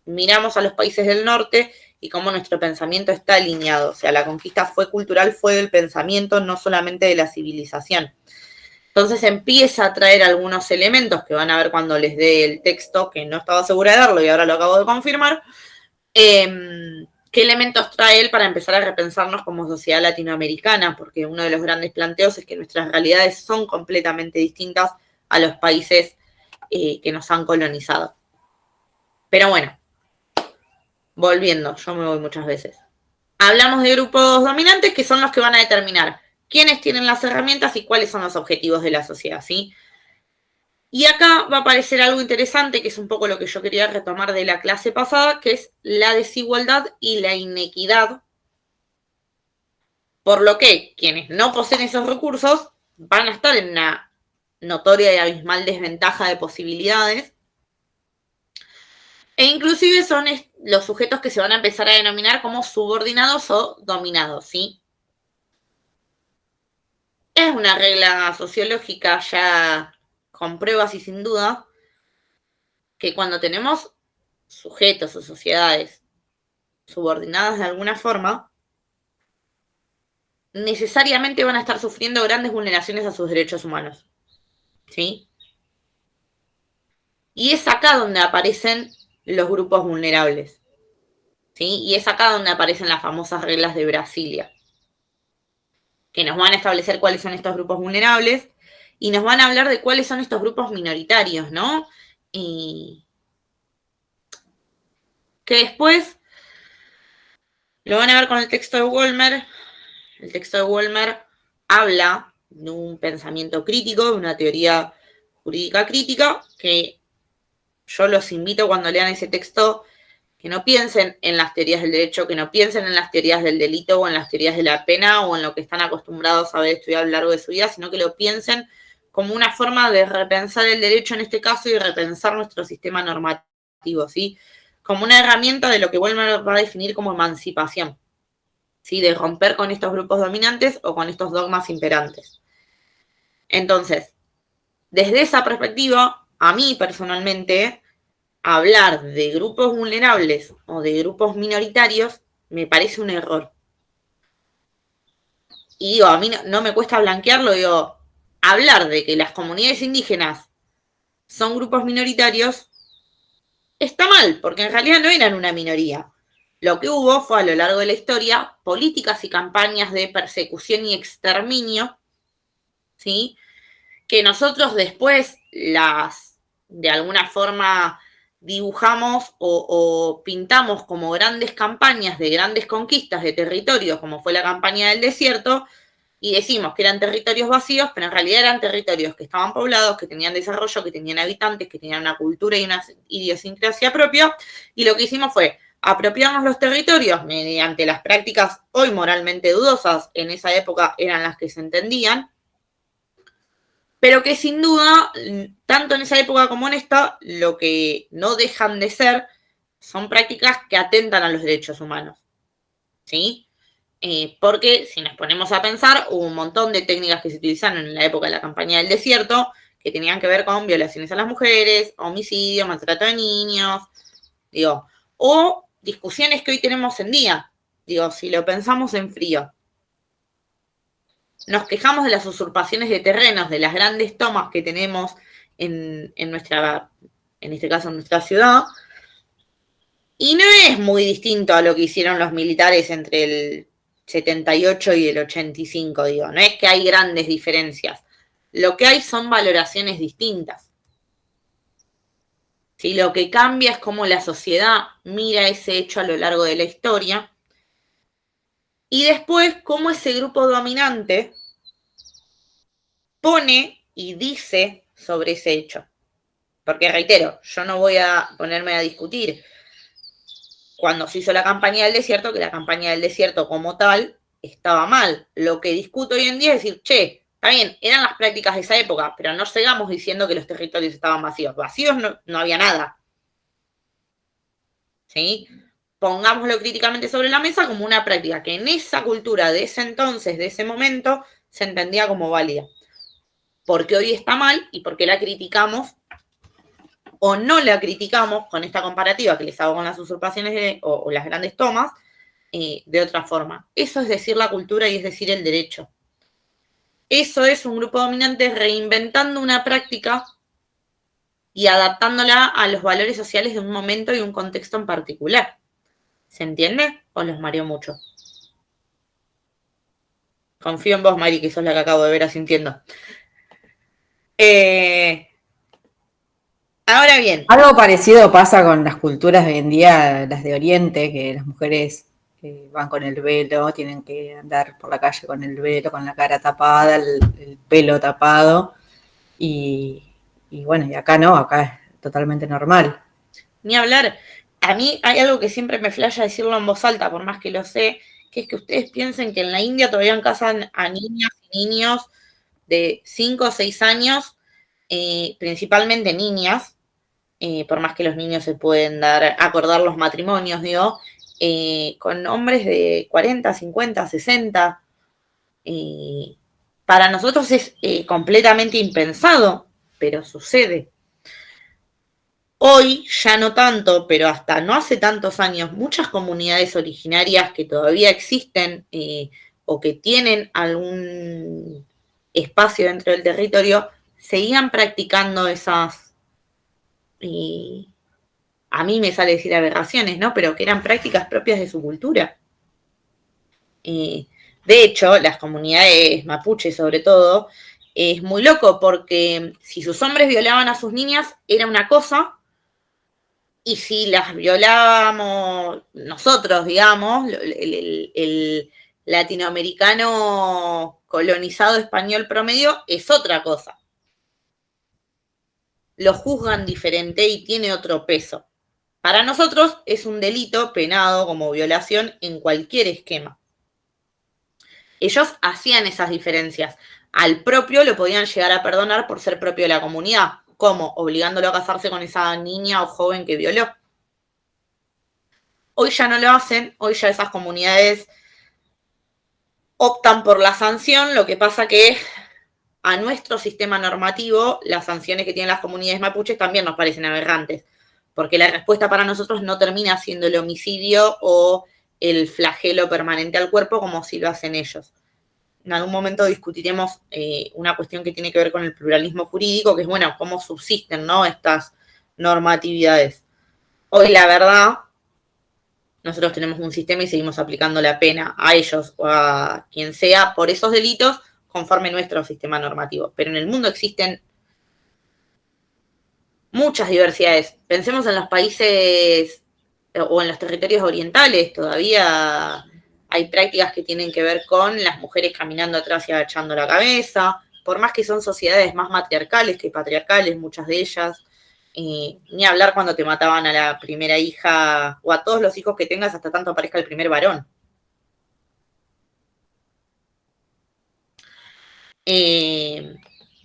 miramos a los países del norte y cómo nuestro pensamiento está alineado. O sea, la conquista fue cultural, fue del pensamiento, no solamente de la civilización. Entonces empieza a traer algunos elementos que van a ver cuando les dé el texto, que no estaba segura de darlo y ahora lo acabo de confirmar. ¿Qué elementos trae él para empezar a repensarnos como sociedad latinoamericana? Porque uno de los grandes planteos es que nuestras realidades son completamente distintas a los países que nos han colonizado. Pero bueno, volviendo, yo me voy muchas veces. Hablamos de grupos dominantes que son los que van a determinar quiénes tienen las herramientas y cuáles son los objetivos de la sociedad, ¿sí? Y acá va a aparecer algo interesante, que es un poco lo que yo quería retomar de la clase pasada, que es la desigualdad y la inequidad, por lo que quienes no poseen esos recursos van a estar en una notoria y abismal desventaja de posibilidades, e inclusive son los sujetos que se van a empezar a denominar como subordinados o dominados, ¿sí? Es una regla sociológica ya con pruebas y sin duda, que cuando tenemos sujetos o sociedades subordinadas de alguna forma, necesariamente van a estar sufriendo grandes vulneraciones a sus derechos humanos. ¿Sí? Y es acá donde aparecen los grupos vulnerables. ¿Sí? Y es acá donde aparecen las famosas reglas de Brasilia, que nos van a establecer cuáles son estos grupos vulnerables y nos van a hablar de cuáles son estos grupos minoritarios, ¿no? Y que después lo van a ver con el texto de Wollmer. El texto de Wollmer habla de un pensamiento crítico, de una teoría jurídica crítica, que yo los invito cuando lean ese texto que no piensen en las teorías del derecho, que no piensen en las teorías del delito o en las teorías de la pena o en lo que están acostumbrados a haber estudiado a lo largo de su vida, sino que lo piensen como una forma de repensar el derecho en este caso y repensar nuestro sistema normativo, ¿sí? Como una herramienta de lo que Wollmer va a definir como emancipación, ¿sí? De romper con estos grupos dominantes o con estos dogmas imperantes. Entonces, desde esa perspectiva, a mí personalmente, hablar de grupos vulnerables o de grupos minoritarios me parece un error. Y digo, a mí no me cuesta blanquearlo, digo, hablar de que las comunidades indígenas son grupos minoritarios está mal, porque en realidad no eran una minoría. Lo que hubo fue a lo largo de la historia políticas y campañas de persecución y exterminio, ¿sí? Que nosotros después las, de alguna forma, dibujamos o pintamos como grandes campañas de grandes conquistas de territorios, como fue la campaña del desierto, y decimos que eran territorios vacíos, pero en realidad eran territorios que estaban poblados, que tenían desarrollo, que tenían habitantes, que tenían una cultura y una idiosincrasia propia, y lo que hicimos fue apropiarnos los territorios mediante las prácticas hoy moralmente dudosas, en esa época eran las que se entendían, pero que sin duda, tanto en esa época como en esta, lo que no dejan de ser son prácticas que atentan a los derechos humanos, ¿sí? Porque si nos ponemos a pensar, hubo un montón de técnicas que se utilizaron en la época de la campaña del desierto que tenían que ver con violaciones a las mujeres, homicidio, maltrato de niños, digo, o discusiones que hoy tenemos en día, digo, si lo pensamos en frío. Nos quejamos de las usurpaciones de terrenos, de las grandes tomas que tenemos en este caso en nuestra ciudad, y no es muy distinto a lo que hicieron los militares entre el 78 y el 85, digo, no es que hay grandes diferencias, lo que hay son valoraciones distintas. ¿Sí? Lo que cambia es cómo la sociedad mira ese hecho a lo largo de la historia, y después cómo ese grupo dominante pone y dice sobre ese hecho. Porque reitero, yo no voy a ponerme a discutir cuando se hizo la campaña del desierto, que la campaña del desierto como tal estaba mal. Lo que discuto hoy en día es decir, che, está bien, eran las prácticas de esa época, pero no sigamos diciendo que los territorios estaban vacíos. Vacíos no había nada. ¿Sí? Pongámoslo críticamente sobre la mesa como una práctica que en esa cultura de ese entonces, de ese momento, se entendía como válida. Porque hoy está mal y porque la criticamos o no la criticamos con esta comparativa que les hago con las usurpaciones o las grandes tomas, de otra forma. Eso es decir la cultura y es decir el derecho. Eso es un grupo dominante reinventando una práctica y adaptándola a los valores sociales de un momento y un contexto en particular. ¿Se entiende? ¿O los mareo mucho? Confío en vos, Mari, que sos la que acabo de ver asintiendo. Ahora bien. Algo parecido pasa con las culturas de hoy en día, las de Oriente, que las mujeres van con el velo, tienen que andar por la calle con el velo, con la cara tapada, el pelo tapado. Y bueno, y acá no, acá es totalmente normal. Ni hablar. A mí hay algo que siempre me flasha decirlo en voz alta, por más que lo sé, que es que ustedes piensen que en la India todavía casan a niñas y niños de 5 o 6 años, principalmente niñas, por más que los niños se pueden acordar los matrimonios, digo, con hombres de 40, 50, 60. Para nosotros es completamente impensado, pero sucede. Hoy ya no tanto, pero hasta no hace tantos años, muchas comunidades originarias que todavía existen o que tienen algún espacio dentro del territorio, seguían practicando esas, a mí me sale decir aberraciones, ¿no? Pero que eran prácticas propias de su cultura. De hecho, las comunidades mapuche, sobre todo, es muy loco porque si sus hombres violaban a sus niñas, era una cosa, y si las violábamos nosotros, digamos, el latinoamericano colonizado español promedio, es otra cosa. Lo juzgan diferente y tiene otro peso. Para nosotros es un delito penado como violación en cualquier esquema. Ellos hacían esas diferencias. Al propio lo podían llegar a perdonar por ser propio de la comunidad. ¿Cómo? Obligándolo a casarse con esa niña o joven que violó. Hoy ya no lo hacen, hoy ya esas comunidades optan por la sanción, lo que pasa que a nuestro sistema normativo las sanciones que tienen las comunidades mapuches también nos parecen aberrantes, porque la respuesta para nosotros no termina siendo el homicidio o el flagelo permanente al cuerpo como si lo hacen ellos. En algún momento discutiremos una cuestión que tiene que ver con el pluralismo jurídico, que es, bueno, cómo subsisten, ¿no?, estas normatividades. Hoy, la verdad, nosotros tenemos un sistema y seguimos aplicando la pena a ellos o a quien sea por esos delitos conforme nuestro sistema normativo. Pero en el mundo existen muchas diversidades. Pensemos en los países o en los territorios orientales, todavía hay prácticas que tienen que ver con las mujeres caminando atrás y agachando la cabeza, por más que son sociedades más matriarcales que patriarcales, muchas de ellas. Ni hablar cuando te mataban a la primera hija o a todos los hijos que tengas hasta tanto aparezca el primer varón.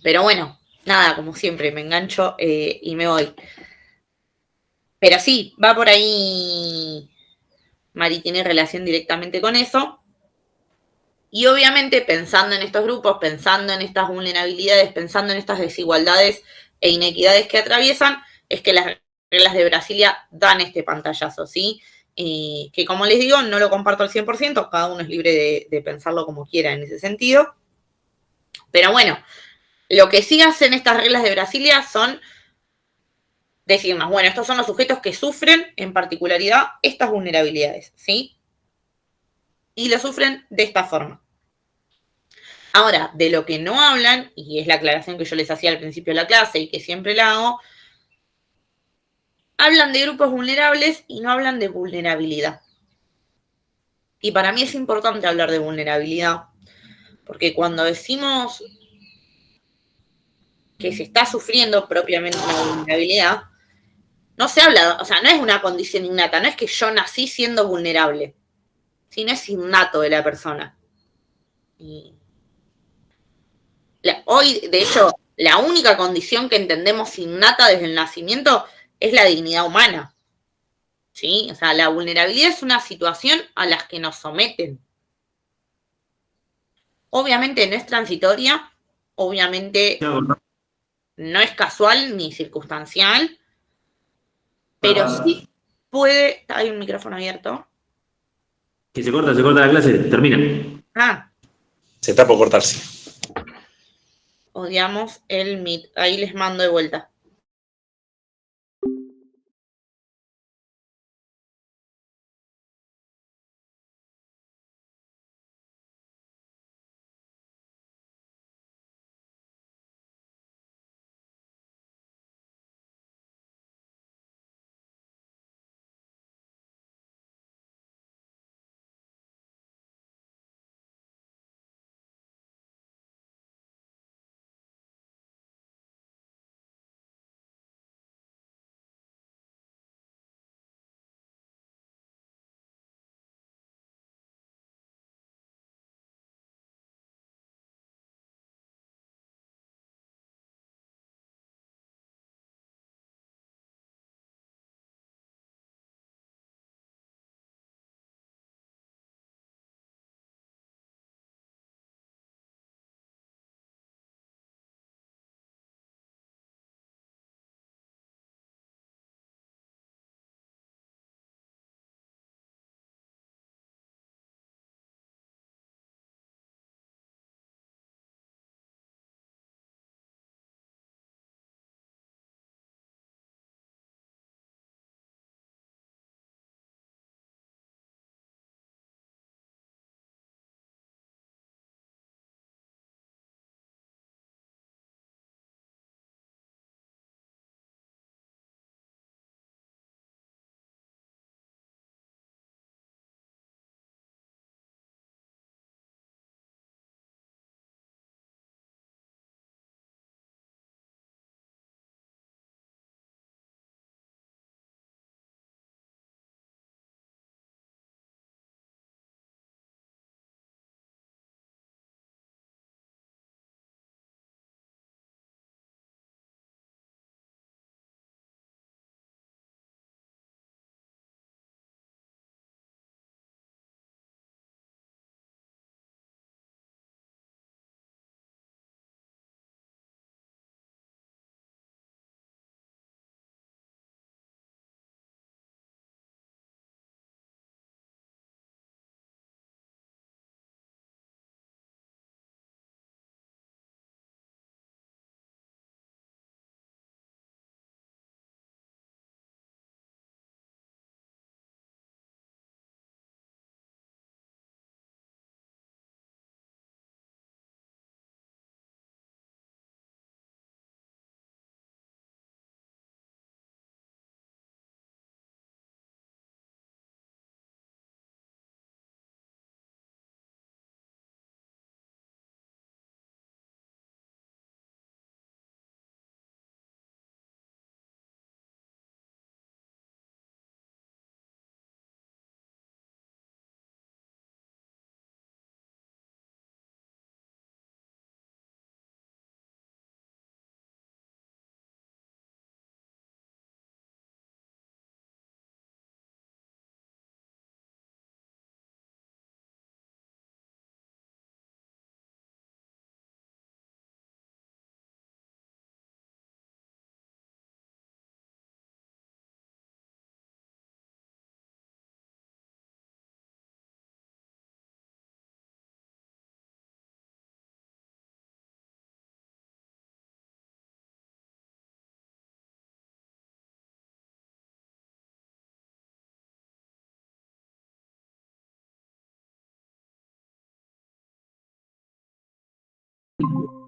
Pero bueno, nada, como siempre, me engancho y me voy. Pero sí, va por ahí. Mari tiene relación directamente con eso. Y obviamente pensando en estos grupos, pensando en estas vulnerabilidades, pensando en estas desigualdades e inequidades que atraviesan, es que las reglas de Brasilia dan este pantallazo, ¿sí? Que como les digo, no lo comparto al 100%, cada uno es libre de pensarlo como quiera en ese sentido. Pero bueno, lo que sí hacen estas reglas de Brasilia son decirnos, bueno, estos son los sujetos que sufren en particularidad estas vulnerabilidades, ¿sí? Y lo sufren de esta forma. Ahora, de lo que no hablan, y es la aclaración que yo les hacía al principio de la clase y que siempre la hago, hablan de grupos vulnerables y no hablan de vulnerabilidad. Y para mí es importante hablar de vulnerabilidad, porque cuando decimos que se está sufriendo propiamente una vulnerabilidad, no se habla, o sea, no es una condición innata, no es que yo nací siendo vulnerable, sino es innato de la persona. Y hoy, de hecho, la única condición que entendemos innata desde el nacimiento es la dignidad humana. ¿Sí? O sea, la vulnerabilidad es una situación a la que nos someten. Obviamente no es transitoria, obviamente no es casual ni circunstancial, pero sí puede. Hay un micrófono abierto. Que se corta la clase, termina. Ah, Se está por cortarse. odiamos el Meet. Ahí les mando de vuelta.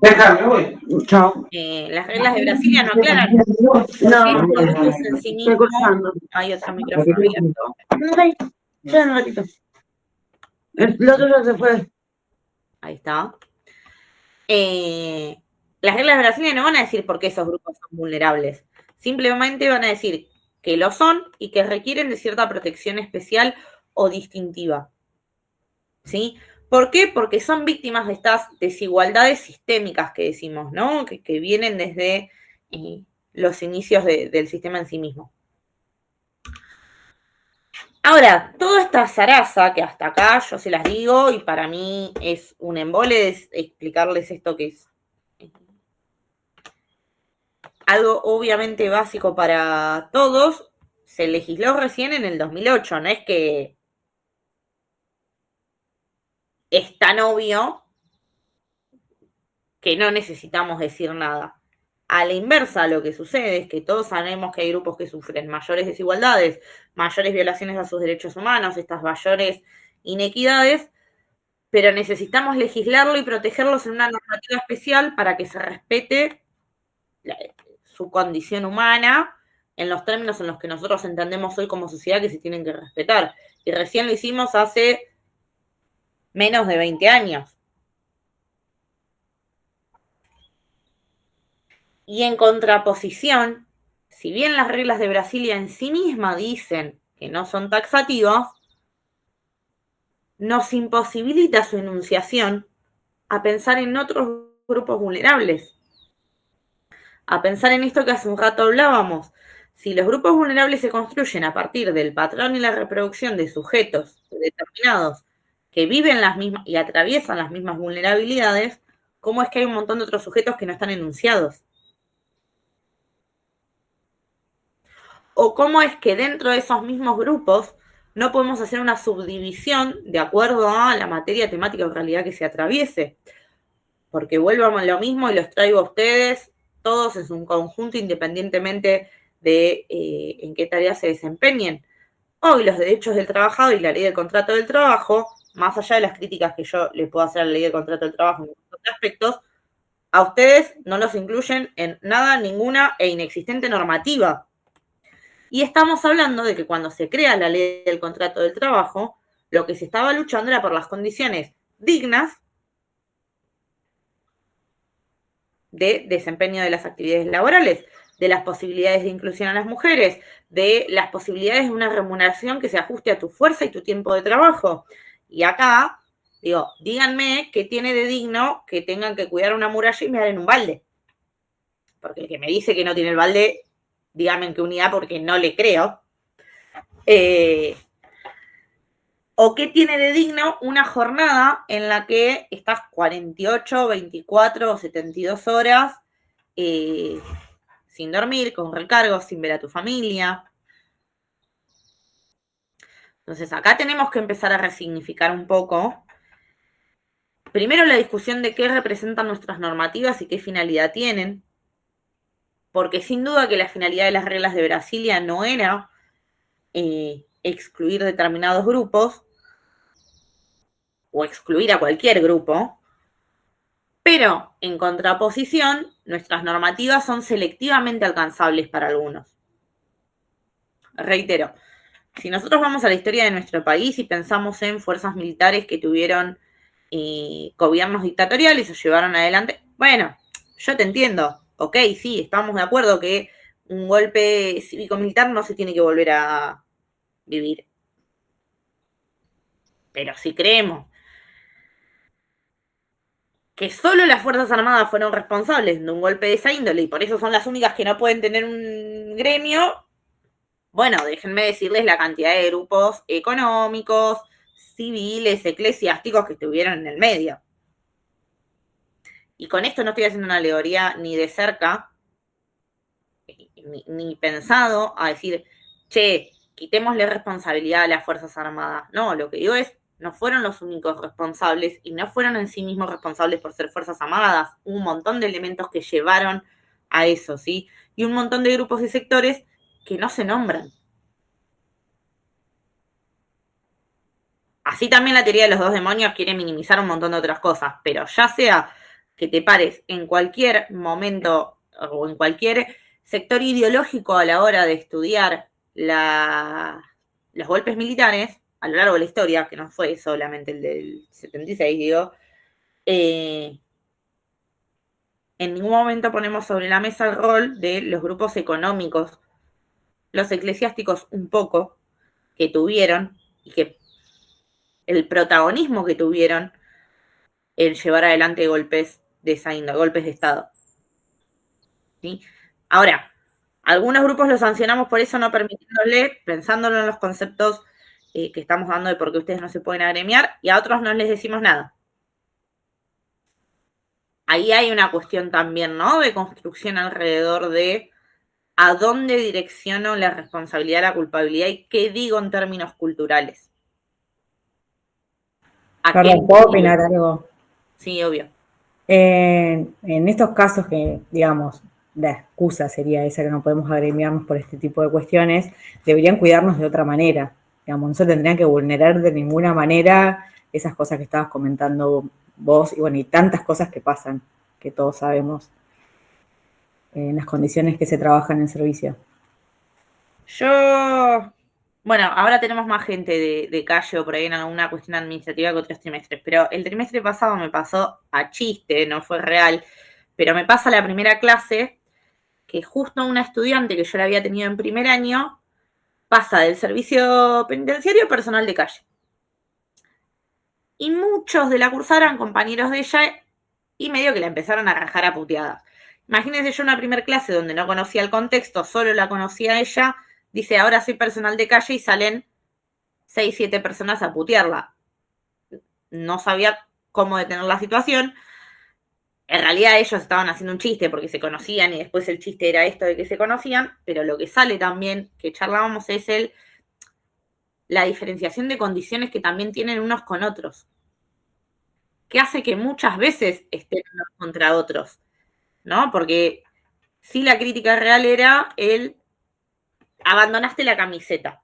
Déjame, voy. Chao. Las reglas de Brasilia no aclaran No, porque estos grupos en sí estoy mismos. cortando. Hay otro micrófono abierto. Ya un ratito. El otro ya se fue. Ahí está. Las reglas de Brasilia no van a decir por qué esos grupos son vulnerables. Simplemente van a decir que lo son y que requieren de cierta protección especial o distintiva. ¿Sí? ¿Por qué? Porque son víctimas de estas desigualdades sistémicas que decimos, ¿no? Que vienen desde los inicios del sistema en sí mismo. Ahora, toda esta zaraza que hasta acá yo se las digo y para mí es un embole explicarles esto que es algo obviamente básico para todos, se legisló recién en el 2008, no es que es tan obvio que no necesitamos decir nada. A la inversa, lo que sucede es que todos sabemos que hay grupos que sufren mayores desigualdades, mayores violaciones a sus derechos humanos, estas mayores inequidades, pero necesitamos legislarlo y protegerlos en una normativa especial para que se respete su condición humana en los términos en los que nosotros entendemos hoy como sociedad que se tienen que respetar. Y recién lo hicimos hace menos de 20 años. Y en contraposición, si bien las reglas de Brasilia en sí misma dicen que no son taxativas, nos imposibilita su enunciación a pensar en otros grupos vulnerables. A pensar en esto que hace un rato hablábamos. Si los grupos vulnerables se construyen a partir del patrón y la reproducción de sujetos determinados que viven las mismas y atraviesan las mismas vulnerabilidades, ¿cómo es que hay un montón de otros sujetos que no están enunciados? ¿O cómo es que dentro de esos mismos grupos no podemos hacer una subdivisión de acuerdo a la materia temática o realidad que se atraviese? Porque vuelvo a lo mismo y los traigo a ustedes, todos en un conjunto independientemente de en qué tareas se desempeñen. Hoy los derechos del trabajador y la ley del contrato del trabajo, más allá de las críticas que yo le puedo hacer a la ley del contrato del trabajo en otros aspectos, a ustedes no los incluyen en nada, ninguna e inexistente normativa. Y estamos hablando de que cuando se crea la ley del contrato del trabajo, lo que se estaba luchando era por las condiciones dignas de desempeño de las actividades laborales, de las posibilidades de inclusión a las mujeres, de las posibilidades de una remuneración que se ajuste a tu fuerza y tu tiempo de trabajo. Y acá, digo, díganme qué tiene de digno que tengan que cuidar una muralla y me en un balde. Porque el que me dice que no tiene el balde, díganme en qué unidad porque no le creo. ¿O qué tiene de digno una jornada en la que estás 48, 24 o 72 horas sin dormir, con recargos, sin ver a tu familia? Entonces, acá tenemos que empezar a resignificar un poco. Primero, la discusión de qué representan nuestras normativas y qué finalidad tienen. Porque sin duda que la finalidad de las reglas de Brasilia no era excluir determinados grupos o excluir a cualquier grupo, pero en contraposición, nuestras normativas son selectivamente alcanzables para algunos. Reitero, si nosotros vamos a la historia de nuestro país y pensamos en fuerzas militares que tuvieron gobiernos dictatoriales o llevaron adelante, bueno, yo te entiendo, ok, sí, estamos de acuerdo que un golpe cívico-militar no se tiene que volver a vivir. Pero si creemos que solo las Fuerzas Armadas fueron responsables de un golpe de esa índole y por eso son las únicas que no pueden tener un gremio, bueno, déjenme decirles la cantidad de grupos económicos, civiles, eclesiásticos que estuvieron en el medio. Y con esto no estoy haciendo una alegoría ni de cerca, ni pensado a decir, che, quitémosle responsabilidad a las Fuerzas Armadas. No, lo que digo es, no fueron los únicos responsables y no fueron en sí mismos responsables por ser Fuerzas Armadas. Hubo un montón de elementos que llevaron a eso, ¿sí? Y un montón de grupos y sectores que no se nombran. Así también la teoría de los dos demonios quiere minimizar un montón de otras cosas, pero ya sea que te pares en cualquier momento o en cualquier sector ideológico a la hora de estudiar los golpes militares a lo largo de la historia, que no fue solamente el del 76, digo, en ningún momento ponemos sobre la mesa el rol de los grupos económicos, los eclesiásticos un poco, que tuvieron, y que el protagonismo que tuvieron en llevar adelante golpes de esa índole, golpes de Estado. ¿Sí? Ahora, algunos grupos los sancionamos por eso, no permitiéndole, pensándolo en los conceptos que estamos dando de por qué ustedes no se pueden agremiar, y a otros no les decimos nada. Ahí hay una cuestión también, ¿no? De construcción alrededor de a dónde direcciono la responsabilidad, la culpabilidad y qué digo en términos culturales. Perdón, ¿puedo opinar algo? Sí, obvio. En estos casos que, digamos, la excusa sería esa que no podemos agremiarnos por este tipo de cuestiones, deberían cuidarnos de otra manera. Digamos, no se tendrían que vulnerar de ninguna manera esas cosas que estabas comentando vos, y bueno, y tantas cosas que pasan, que todos sabemos, en las condiciones que se trabajan en el servicio. Bueno, ahora tenemos más gente de calle o por ahí en alguna cuestión administrativa que otros trimestres, pero el trimestre pasado me pasó a chiste, no fue real, pero me pasa la primera clase que justo una estudiante que yo la había tenido en primer año pasa del servicio penitenciario a personal de calle. Y muchos de la cursada eran compañeros de ella y medio que la empezaron a rajar a puteadas. Imagínense yo una primer clase donde no conocía el contexto, solo la conocía ella, dice ahora soy personal de calle y salen 6, 7 personas a putearla. No sabía cómo detener la situación. En realidad ellos estaban haciendo un chiste porque se conocían y después el chiste era esto de que se conocían, pero lo que sale también, que charlábamos, es la diferenciación de condiciones que también tienen unos con otros, que hace que muchas veces estén unos contra otros, ¿no? Porque sí, la crítica real era abandonaste la camiseta,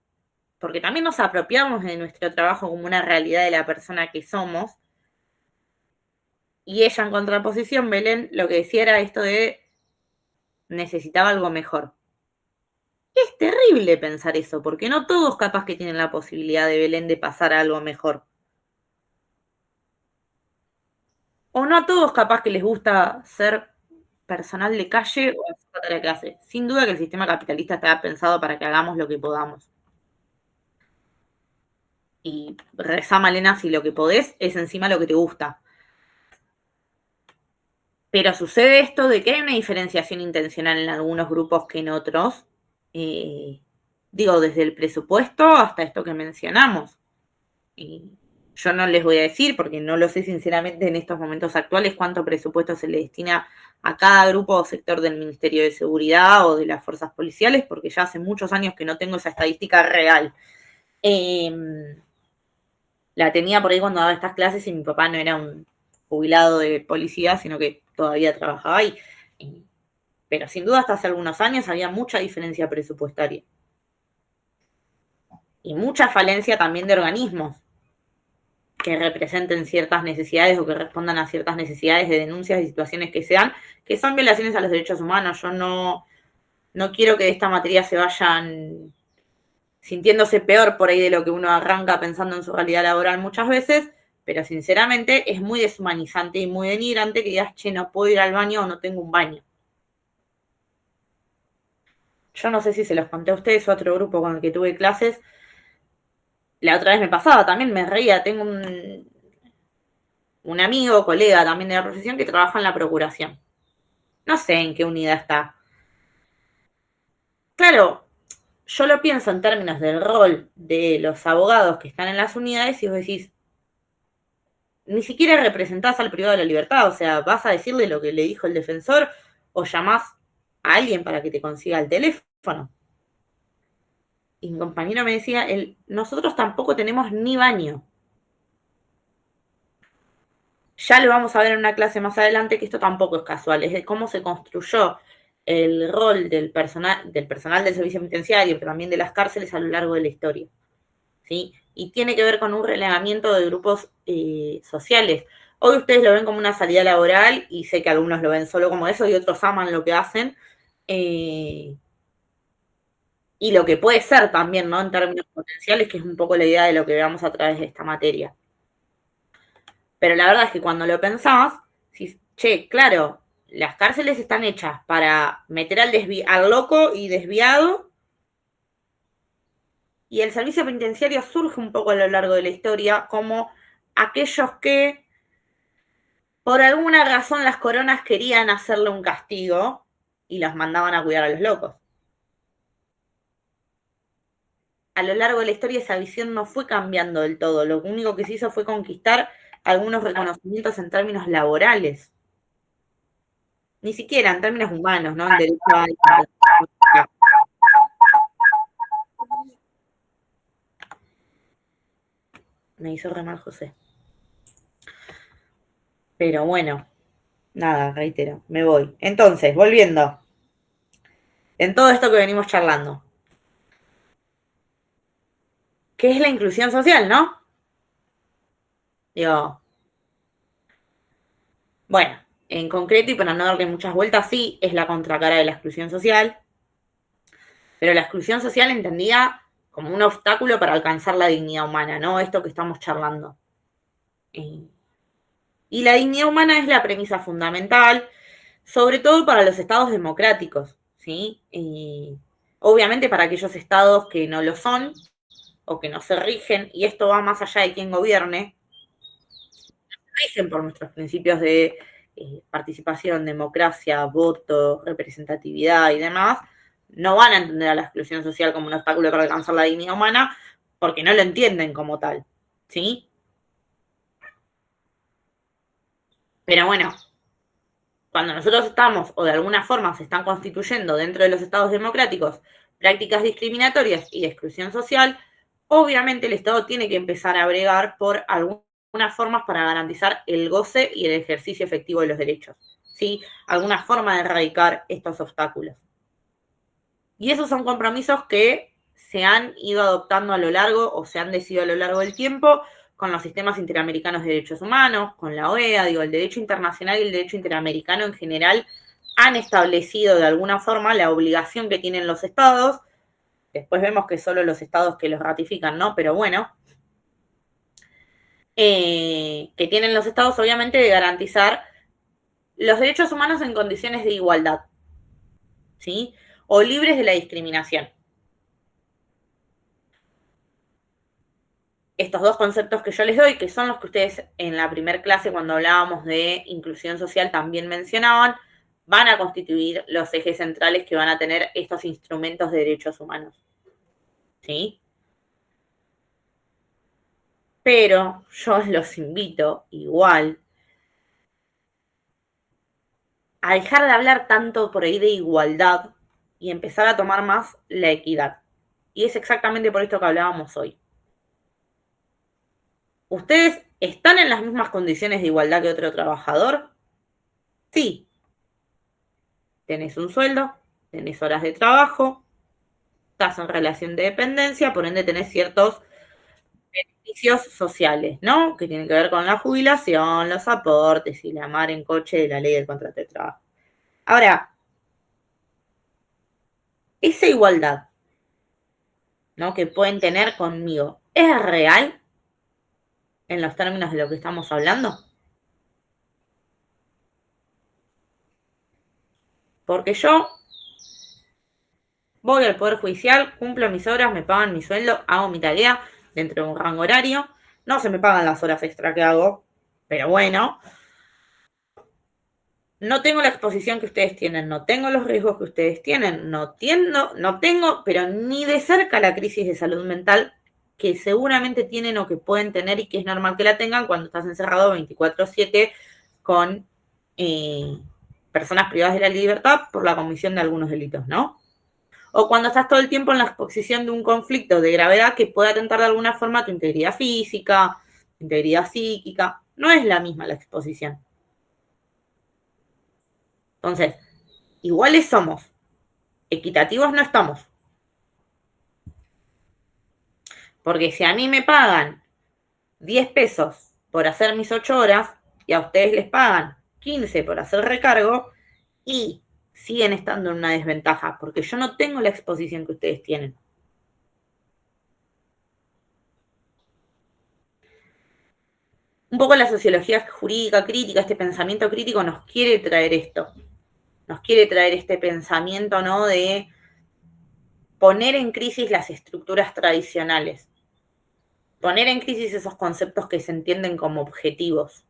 porque también nos apropiamos de nuestro trabajo como una realidad de la persona que somos. Y ella, en contraposición, Belén, lo que decía era esto de necesitaba algo mejor. Es terrible pensar eso, porque no todos capaz que tienen la posibilidad de Belén de pasar a algo mejor. O no a todos capaz que les gusta ser personal de calle o hacer de clase. Sin duda que el sistema capitalista está pensado para que hagamos lo que podamos. Y rezá, Malena, si lo que podés es encima lo que te gusta. Pero sucede esto de que hay una diferenciación intencional en algunos grupos que en otros. Digo, desde el presupuesto hasta esto que mencionamos. Yo no les voy a decir, porque no lo sé sinceramente en estos momentos actuales, cuánto presupuesto se le destina a cada grupo o sector del Ministerio de Seguridad o de las fuerzas policiales, porque ya hace muchos años que no tengo esa estadística real. La tenía por ahí cuando daba estas clases y mi papá no era un jubilado de policía, sino que todavía trabajaba ahí. Pero sin duda hasta hace algunos años había mucha diferencia presupuestaria. Y mucha falencia también de organismos que representen ciertas necesidades o que respondan a ciertas necesidades de denuncias y situaciones que se dan, que son violaciones a los derechos humanos. Yo no quiero que de esta materia se vayan sintiéndose peor por ahí de lo que uno arranca pensando en su realidad laboral muchas veces, pero sinceramente es muy deshumanizante y muy denigrante que digas, che, no puedo ir al baño o no tengo un baño. Yo no sé si se los conté a ustedes o a otro grupo con el que tuve clases. La otra vez me pasaba, también me reía. Tengo un amigo, colega también de la profesión que trabaja en la procuración. No sé en qué unidad está. Claro, yo lo pienso en términos del rol de los abogados que están en las unidades y vos decís, ni siquiera representás al privado de la libertad, o sea, vas a decirle lo que le dijo el defensor o llamás a alguien para que te consiga el teléfono. Y mi compañero me decía, nosotros tampoco tenemos ni baño. Ya lo vamos a ver en una clase más adelante que esto tampoco es casual, es de cómo se construyó el rol del personal del servicio penitenciario, pero también de las cárceles a lo largo de la historia. ¿Sí? Y tiene que ver con un relegamiento de grupos sociales. Hoy ustedes lo ven como una salida laboral y sé que algunos lo ven solo como eso y otros aman lo que hacen. Y lo que puede ser también, ¿no? En términos potenciales, que es un poco la idea de lo que veamos a través de esta materia. Pero la verdad es que cuando lo pensás, si, che, claro, las cárceles están hechas para meter al loco y desviado, y el servicio penitenciario surge un poco a lo largo de la historia como aquellos que por alguna razón las coronas querían hacerle un castigo y los mandaban a cuidar a los locos. A lo largo de la historia esa visión no fue cambiando del todo. Lo único que se hizo fue conquistar algunos reconocimientos en términos laborales. Ni siquiera en términos humanos, ¿no? En derecho a... Me hizo re mal José. Pero bueno, nada, reitero, me voy. Entonces, volviendo. En todo esto que venimos charlando. ¿Qué es la inclusión social, no? Digo, bueno, en concreto y para no darle muchas vueltas, sí, es la contracara de la exclusión social, pero la exclusión social entendida como un obstáculo para alcanzar la dignidad humana, ¿no? Esto que estamos charlando. Y la dignidad humana es la premisa fundamental, sobre todo para los estados democráticos, ¿sí? Obviamente para aquellos estados que no lo son o que no se rigen, y esto va más allá de quién gobierne, rigen por nuestros principios de participación, democracia, voto, representatividad y demás, no van a entender a la exclusión social como un obstáculo para alcanzar la dignidad humana porque no lo entienden como tal, ¿sí? Pero bueno, cuando nosotros estamos, o de alguna forma se están constituyendo dentro de los estados democráticos, prácticas discriminatorias y de exclusión social, obviamente el Estado tiene que empezar a bregar por algunas formas para garantizar el goce y el ejercicio efectivo de los derechos, ¿sí? Alguna forma de erradicar estos obstáculos. Y esos son compromisos que se han ido adoptando a lo largo, o se han decidido a lo largo del tiempo, con los sistemas interamericanos de derechos humanos, con la OEA, digo, el derecho internacional y el derecho interamericano en general han establecido de alguna forma la obligación que tienen los estados. Después vemos que solo los estados que los ratifican, ¿no? Pero bueno, que tienen los estados obviamente de garantizar los derechos humanos en condiciones de igualdad, ¿sí? O libres de la discriminación. Estos dos conceptos que yo les doy, que son los que ustedes en la primer clase cuando hablábamos de inclusión social también mencionaban, van a constituir los ejes centrales que van a tener estos instrumentos de derechos humanos, ¿sí? Pero yo los invito igual a dejar de hablar tanto por ahí de igualdad y empezar a tomar más la equidad. Y es exactamente por esto que hablábamos hoy. ¿Ustedes están en las mismas condiciones de igualdad que otro trabajador? Sí. Tenés un sueldo, tenés horas de trabajo, estás en relación de dependencia, por ende tenés ciertos beneficios sociales, ¿no? Que tienen que ver con la jubilación, los aportes y la mar en coche de la ley del contrato de trabajo. Ahora, esa igualdad, ¿no? Que pueden tener conmigo, ¿es real en los términos de lo que estamos hablando? Porque yo voy al Poder Judicial, cumplo mis horas, me pagan mi sueldo, hago mi tarea dentro de un rango horario. No se me pagan las horas extra que hago, pero bueno. No tengo la exposición que ustedes tienen, no tengo los riesgos que ustedes tienen, no tengo, pero ni de cerca la crisis de salud mental que seguramente tienen o que pueden tener y que es normal que la tengan cuando estás encerrado 24/7 con personas privadas de la libertad por la comisión de algunos delitos, ¿no? O cuando estás todo el tiempo en la exposición de un conflicto de gravedad que puede atentar de alguna forma a tu integridad física, integridad psíquica. No es la misma la exposición. Entonces, iguales somos, equitativos no estamos. Porque si a mí me pagan 10 pesos por hacer mis 8 horas, y a ustedes les pagan 15 por hacer recargo y siguen estando en una desventaja, porque yo no tengo la exposición que ustedes tienen. Un poco la sociología jurídica crítica, este pensamiento crítico nos quiere traer esto. Nos quiere traer este pensamiento, ¿no?, de poner en crisis las estructuras tradicionales. Poner en crisis esos conceptos que se entienden como objetivos.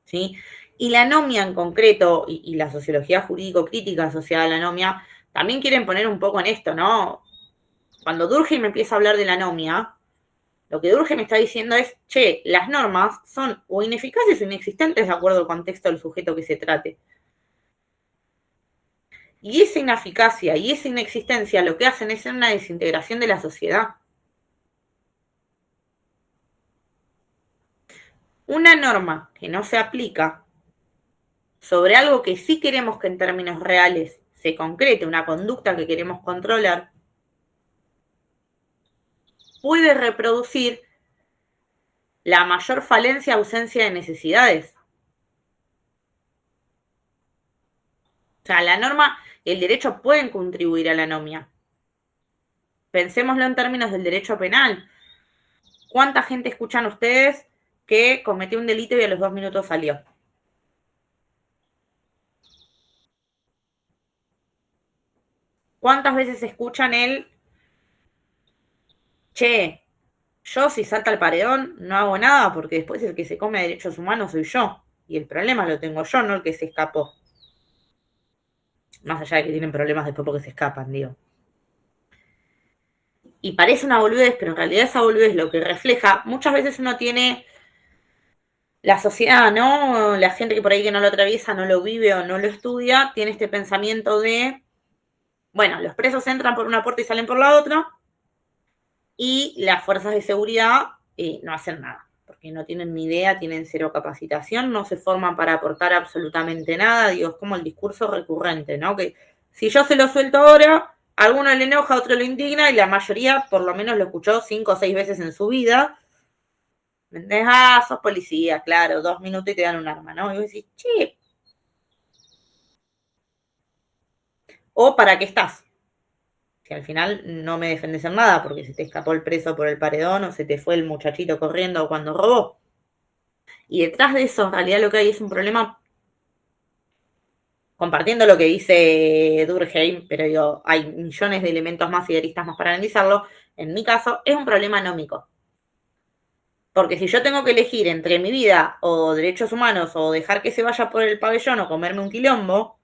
¿Sí? Y la anomia en concreto, y la sociología jurídico-crítica asociada a la anomia, también quieren poner un poco en esto, ¿no? Cuando Durkheim empieza a hablar de la anomia, lo que Durkheim está diciendo es, che, las normas son o ineficaces o inexistentes de acuerdo al contexto del sujeto que se trate. Y esa ineficacia y esa inexistencia lo que hacen es una desintegración de la sociedad. Una norma que no se aplica sobre algo que sí queremos que en términos reales se concrete, una conducta que queremos controlar, puede reproducir la mayor falencia, ausencia de necesidades. O sea, la norma y el derecho pueden contribuir a la anomia. Pensémoslo en términos del derecho penal. ¿Cuánta gente escuchan ustedes que cometió un delito y a los 2 minutos salió? ¿Cuántas veces escuchan el, che, yo si salta al paredón no hago nada porque después el que se come derechos humanos soy yo? Y el problema lo tengo yo, no el que se escapó. Más allá de que tienen problemas después porque se escapan, digo. Y parece una boludez, pero en realidad esa boludez lo que refleja, muchas veces uno tiene la sociedad, ¿no? La gente que por ahí que no lo atraviesa, no lo vive o no lo estudia, tiene este pensamiento de, bueno, los presos entran por una puerta y salen por la otra, y las fuerzas de seguridad no hacen nada, porque no tienen ni idea, tienen cero capacitación, no se forman para aportar absolutamente nada, digo, es como el discurso recurrente, ¿no? Que si yo se lo suelto ahora, a alguno le enoja, a otro lo indigna, y la mayoría por lo menos lo escuchó 5 o 6 veces en su vida. ¿Entendés? Ah, sos policía, claro, 2 minutos y te dan un arma, ¿no? Y vos decís, che. ¿O para qué estás? Si al final no me defendés en nada, porque se te escapó el preso por el paredón, o se te fue el muchachito corriendo cuando robó. Y detrás de eso, en realidad lo que hay es un problema, compartiendo lo que dice Durkheim, pero digo, hay millones de elementos más y aristas más para analizarlo. En mi caso, es un problema anómico. Porque si yo tengo que elegir entre mi vida o derechos humanos o dejar que se vaya por el pabellón o comerme un quilombo,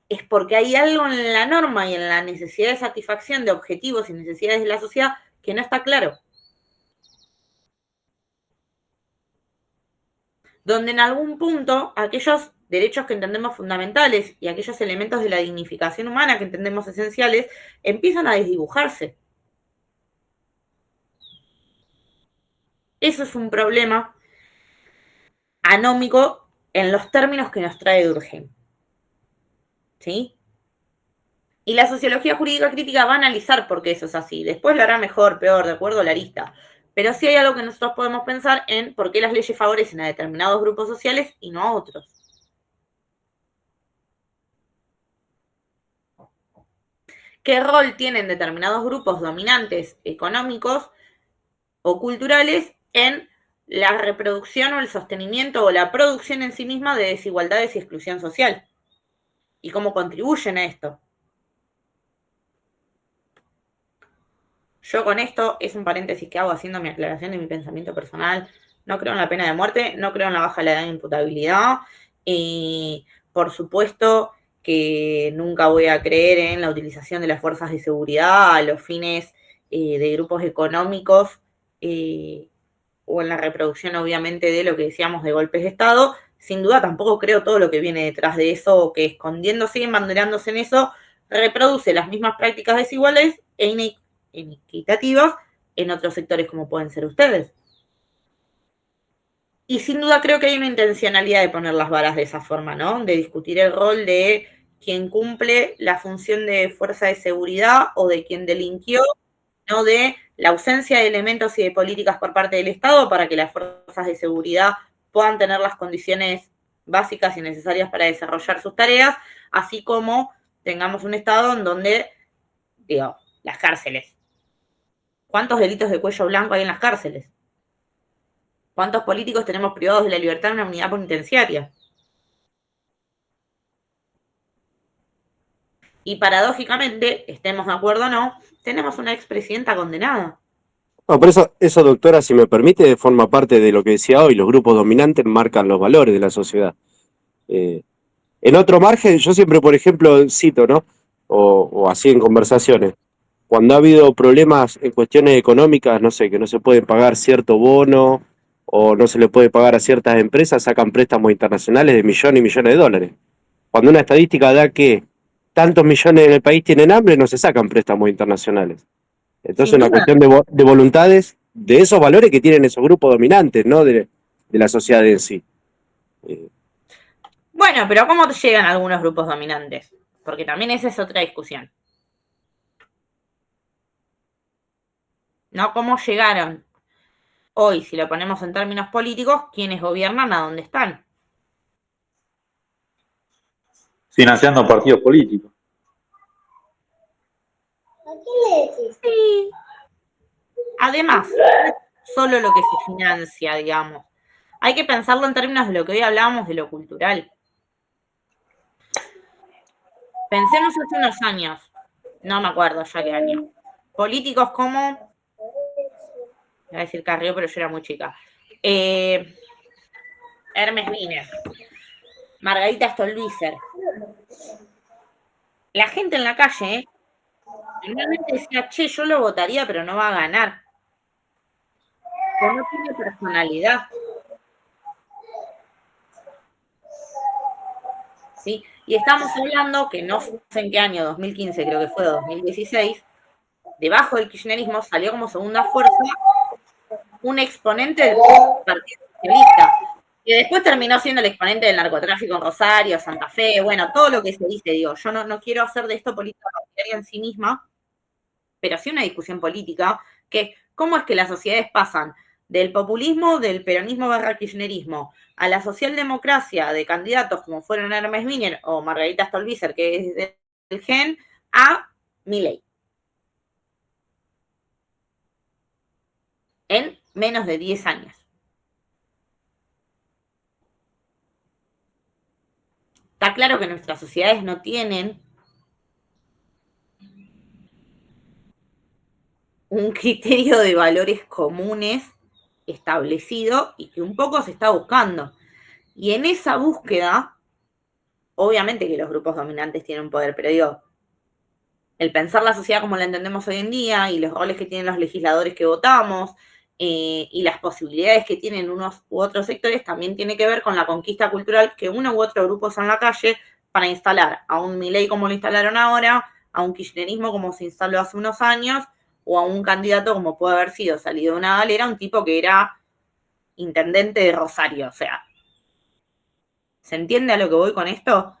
es porque hay algo en la norma y en la necesidad de satisfacción de objetivos y necesidades de la sociedad que no está claro. Donde en algún punto aquellos derechos que entendemos fundamentales y aquellos elementos de la dignificación humana que entendemos esenciales empiezan a desdibujarse. Eso es un problema anómico en los términos que nos trae Durkheim. ¿Sí? Y la sociología jurídica crítica va a analizar por qué eso es así. Después lo hará mejor, peor, de acuerdo a la arista. Pero sí hay algo que nosotros podemos pensar en por qué las leyes favorecen a determinados grupos sociales y no a otros. ¿Qué rol tienen determinados grupos dominantes económicos o culturales en la reproducción o el sostenimiento o la producción en sí misma de desigualdades y exclusión social? ¿Y cómo contribuyen a esto? Yo con esto, es un paréntesis que hago haciendo mi aclaración de mi pensamiento personal, no creo en la pena de muerte, no creo en la baja de la edad de imputabilidad, y por supuesto que nunca voy a creer en la utilización de las fuerzas de seguridad a los fines de grupos económicos o en la reproducción obviamente de lo que decíamos de golpes de Estado. Sin duda tampoco creo todo lo que viene detrás de eso, o que escondiéndose y embanderándose en eso, reproduce las mismas prácticas desiguales e inequitativas en otros sectores como pueden ser ustedes. Y sin duda creo que hay una intencionalidad de poner las varas de esa forma, ¿no? De discutir el rol de quien cumple la función de fuerza de seguridad o de quien delinquió, no de la ausencia de elementos y de políticas por parte del Estado para que las fuerzas de seguridad puedan tener las condiciones básicas y necesarias para desarrollar sus tareas, así como tengamos un Estado en donde, digo, las cárceles. ¿Cuántos delitos de cuello blanco hay en las cárceles? ¿Cuántos políticos tenemos privados de la libertad en una unidad penitenciaria? Y paradójicamente, estemos de acuerdo o no, tenemos una expresidenta condenada. No, por eso, doctora, si me permite, forma parte de lo que decía hoy, los grupos dominantes marcan los valores de la sociedad. En otro margen, yo siempre, por ejemplo, cito, ¿no? O así en conversaciones, cuando ha habido problemas en cuestiones económicas, no sé, que no se puede pagar cierto bono o no se le puede pagar a ciertas empresas, sacan préstamos internacionales de millones y millones de dólares. Cuando una estadística da que tantos millones en el país tienen hambre, no se sacan préstamos internacionales. Entonces, una cuestión de voluntades, de esos valores que tienen esos grupos dominantes, ¿no? De la sociedad en sí. Bueno, pero ¿cómo llegan algunos grupos dominantes? Porque también esa es otra discusión. ¿No? ¿Cómo llegaron hoy, si lo ponemos en términos políticos, quienes gobiernan a dónde están? Financiando partidos políticos. Sí. Además, solo lo que se financia, digamos. Hay que pensarlo en términos de lo que hoy hablábamos de lo cultural. Pensemos hace unos años, no me acuerdo ya qué año, políticos como, voy a decir Carrió, pero yo era muy chica, Hermes Wiener, Margarita Stolbizer. La gente en la calle normalmente decía, che, yo lo votaría, pero no va a ganar. Porque no tiene personalidad. ¿Sí? Y estamos hablando que no sé en qué año, 2015 creo que fue, 2016, debajo del kirchnerismo salió como segunda fuerza un exponente del Partido Socialista, que después terminó siendo el exponente del narcotráfico en Rosario, Santa Fe, bueno, todo lo que se dice, digo, yo no quiero hacer de esto política partidaria en sí misma, pero sí una discusión política, que cómo es que las sociedades pasan del populismo, del peronismo barra kirchnerismo, a la socialdemocracia de candidatos como fueron Hermes Wiener o Margarita Stolbizer, que es del GEN, a Milei. En menos de 10 años. Está claro que nuestras sociedades no tienen un criterio de valores comunes establecido y que un poco se está buscando. Y en esa búsqueda, obviamente que los grupos dominantes tienen poder, pero digo, el pensar la sociedad como la entendemos hoy en día y los roles que tienen los legisladores que votamos y las posibilidades que tienen unos u otros sectores también tiene que ver con la conquista cultural que uno u otro grupo hace en la calle para instalar a un Milei como lo instalaron ahora, a un kirchnerismo como se instaló hace unos años, o a un candidato como puede haber sido salido de una galera, un tipo que era intendente de Rosario. O sea, ¿se entiende a lo que voy con esto?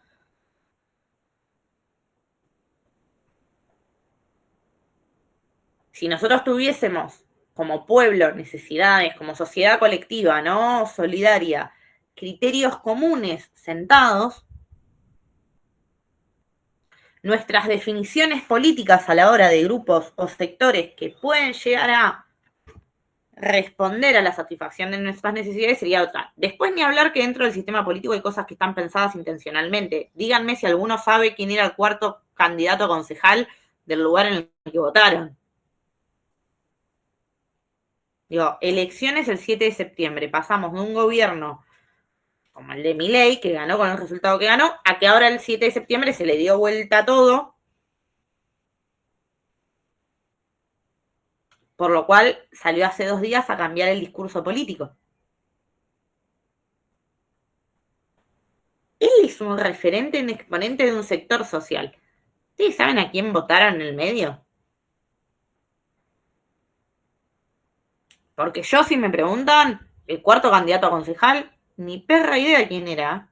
Si nosotros tuviésemos como pueblo necesidades, como sociedad colectiva, ¿no? Solidaria, criterios comunes sentados, nuestras definiciones políticas a la hora de grupos o sectores que pueden llegar a responder a la satisfacción de nuestras necesidades sería otra. Después ni hablar que dentro del sistema político hay cosas que están pensadas intencionalmente. Díganme si alguno sabe quién era el cuarto candidato a concejal del lugar en el que votaron. Digo, elecciones el 7 de septiembre. Pasamos de un gobierno como el de Milei, que ganó con el resultado que ganó, a que ahora el 7 de septiembre se le dio vuelta a todo, por lo cual salió hace 2 días a cambiar el discurso político. Él es un referente, un exponente de un sector social. ¿Ustedes saben a quién votaron en el medio? Porque yo, si me preguntan, el cuarto candidato a concejal, ni perra idea de quién era.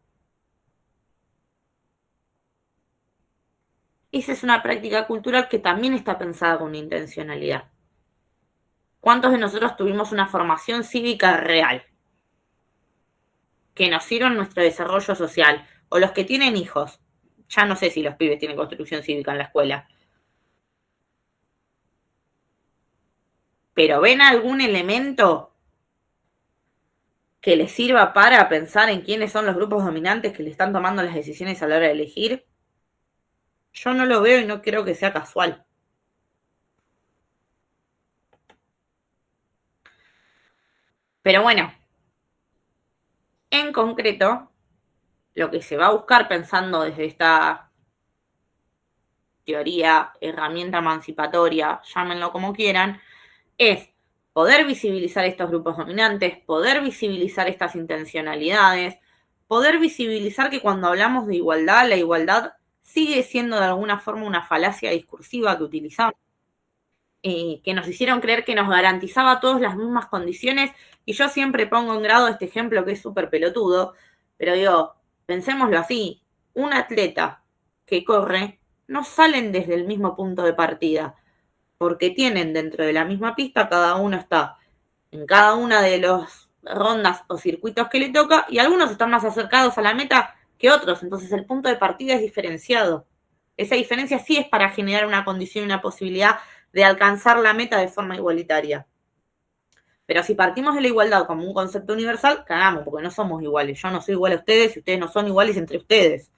Esa es una práctica cultural que también está pensada con intencionalidad. ¿Cuántos de nosotros tuvimos una formación cívica real? que nos sirvan nuestro desarrollo social, o los que tienen hijos. Ya no sé si los pibes tienen construcción cívica en la escuela. Pero ¿ven algún elemento que les sirva para pensar en quiénes son los grupos dominantes que le están tomando las decisiones a la hora de elegir? Yo no lo veo y no creo que sea casual. Pero bueno, en concreto, lo que se va a buscar pensando desde esta teoría, herramienta emancipatoria, llámenlo como quieran, es poder visibilizar estos grupos dominantes, poder visibilizar estas intencionalidades, poder visibilizar que cuando hablamos de igualdad, la igualdad sigue siendo de alguna forma una falacia discursiva que utilizamos, que nos hicieron creer que nos garantizaba a todos las mismas condiciones, y yo siempre pongo en grado este ejemplo que es súper pelotudo, pero digo, pensémoslo así, un atleta que corre no salen desde el mismo punto de partida, porque tienen dentro de la misma pista, cada uno está en cada una de las rondas o circuitos que le toca, y algunos están más acercados a la meta que otros, entonces el punto de partida es diferenciado. Esa diferencia sí es para generar una condición y una posibilidad de alcanzar la meta de forma igualitaria. Pero si partimos de la igualdad como un concepto universal, cagamos, porque no somos iguales. Yo no soy igual a ustedes y ustedes no son iguales entre ustedes.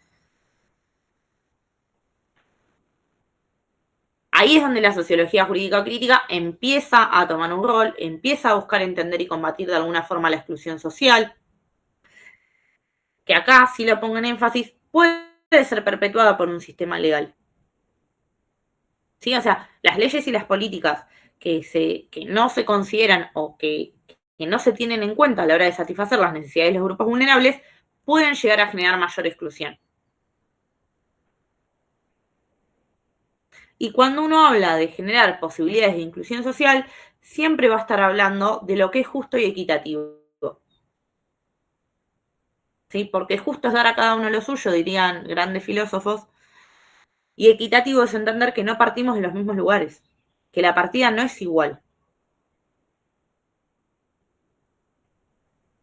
Ahí es donde la sociología jurídica crítica empieza a tomar un rol, empieza a buscar entender y combatir de alguna forma la exclusión social, que acá, si lo pongo en énfasis, puede ser perpetuada por un sistema legal. ¿Sí? O sea, las leyes y las políticas que no se consideran o que no se tienen en cuenta a la hora de satisfacer las necesidades de los grupos vulnerables pueden llegar a generar mayor exclusión. Y cuando uno habla de generar posibilidades de inclusión social, siempre va a estar hablando de lo que es justo y equitativo. ¿Sí? Porque justo es dar a cada uno lo suyo, dirían grandes filósofos, y equitativo es entender que no partimos de los mismos lugares, que la partida no es igual.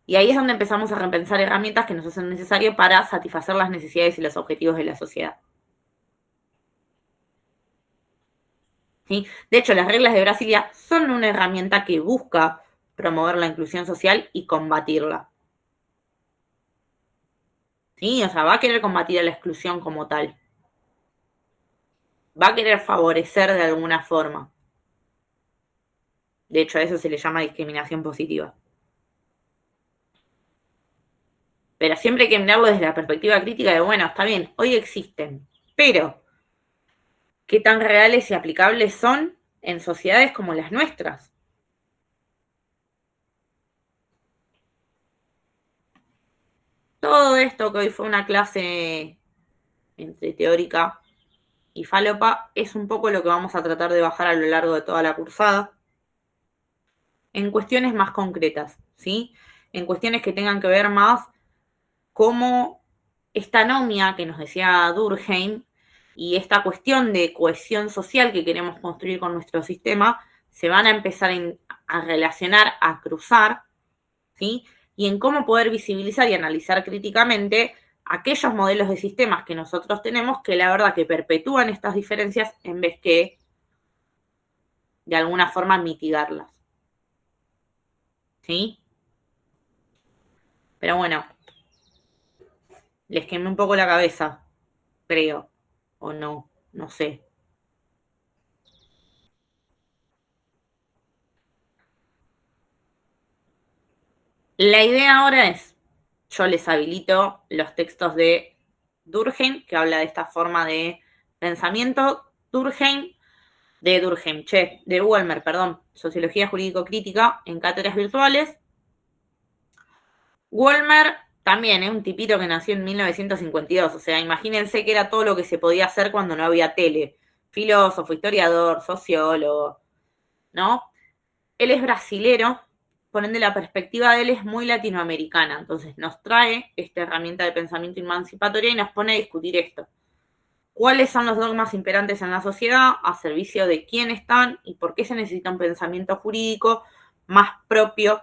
Y ahí es donde empezamos a repensar herramientas que nos hacen necesario para satisfacer las necesidades y los objetivos de la sociedad. ¿Sí? De hecho, las reglas de Brasilia son una herramienta que busca promover la inclusión social y combatirla. ¿Sí? O sea, va a querer combatir a la exclusión como tal. Va a querer favorecer de alguna forma. De hecho, a eso se le llama discriminación positiva. Pero siempre hay que mirarlo desde la perspectiva crítica de, bueno, está bien, hoy existen, pero ¿qué tan reales y aplicables son en sociedades como las nuestras? Todo esto que hoy fue una clase entre teórica y falopa es un poco lo que vamos a tratar de bajar a lo largo de toda la cursada en cuestiones más concretas, ¿sí? En cuestiones que tengan que ver más como esta anomia que nos decía Durkheim y esta cuestión de cohesión social que queremos construir con nuestro sistema se van a empezar a relacionar, a cruzar, ¿sí? Y en cómo poder visibilizar y analizar críticamente aquellos modelos de sistemas que nosotros tenemos que la verdad que perpetúan estas diferencias en vez que de alguna forma mitigarlas. ¿Sí? Pero bueno, les quemé un poco la cabeza, creo, o no, no sé. La idea ahora es, yo les habilito los textos de Durkheim, que habla de esta forma de pensamiento, de Wollmer, perdón, Sociología Jurídico-Crítica en cátedras virtuales. Wollmer también es un tipito que nació en 1952, o sea, imagínense que era todo lo que se podía hacer cuando no había tele. Filósofo, historiador, sociólogo, ¿no? Él es brasilero, por ende la perspectiva de él es muy latinoamericana, entonces nos trae esta herramienta de pensamiento emancipatoria y nos pone a discutir esto. ¿Cuáles son los dogmas imperantes en la sociedad? ¿A servicio de quién están? ¿Y por qué se necesita un pensamiento jurídico más propio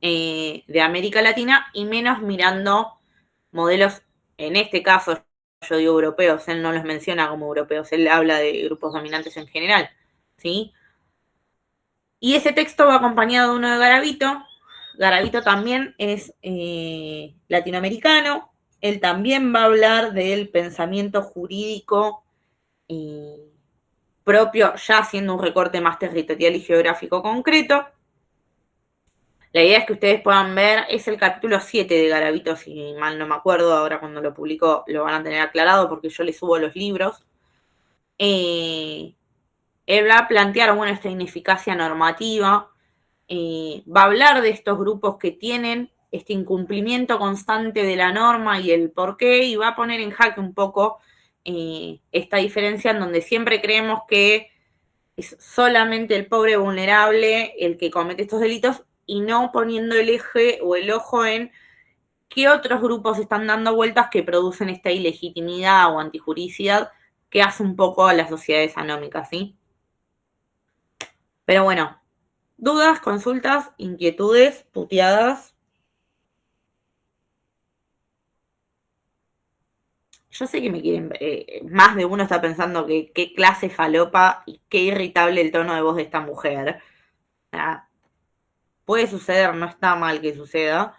de América Latina y menos mirando modelos, en este caso yo digo europeos, él no los menciona como europeos, él habla de grupos dominantes en general, ¿sí? Y ese texto va acompañado de uno de Garavito. Garavito también es latinoamericano, él también va a hablar del pensamiento jurídico propio, ya haciendo un recorte más territorial y geográfico concreto. La idea es que ustedes puedan ver, es el capítulo 7 de Garavito, si mal no me acuerdo, ahora cuando lo publico lo van a tener aclarado porque yo les subo los libros. Él va a plantear, bueno, esta ineficacia normativa, va a hablar de estos grupos que tienen este incumplimiento constante de la norma y el por qué, y va a poner en jaque un poco esta diferencia en donde siempre creemos que es solamente el pobre vulnerable el que comete estos delitos y no poniendo el eje o el ojo en qué otros grupos están dando vueltas que producen esta ilegitimidad o antijuricidad que hace un poco a las sociedades anómicas, ¿sí? Pero bueno, dudas, consultas, inquietudes, puteadas. Yo sé que me quieren, más de uno está pensando que qué clase falopa y qué irritable el tono de voz de esta mujer. O sea, puede suceder, no está mal que suceda.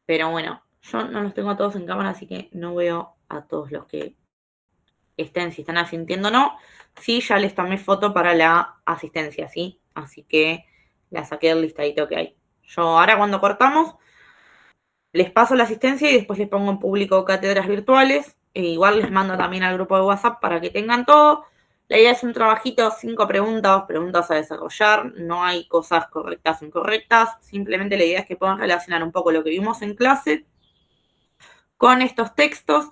Pero bueno, yo no los tengo a todos en cámara, así que no veo a todos los que estén, si están asintiendo o no. Sí, ya les tomé foto para la asistencia, ¿sí? Así que la saqué del listadito que hay. Yo ahora cuando cortamos, les paso la asistencia y después les pongo en público cátedras virtuales. Igual les mando también al grupo de WhatsApp para que tengan todo. La idea es un trabajito, 5 preguntas a desarrollar. No hay cosas correctas o incorrectas. Simplemente la idea es que puedan relacionar un poco lo que vimos en clase con estos textos.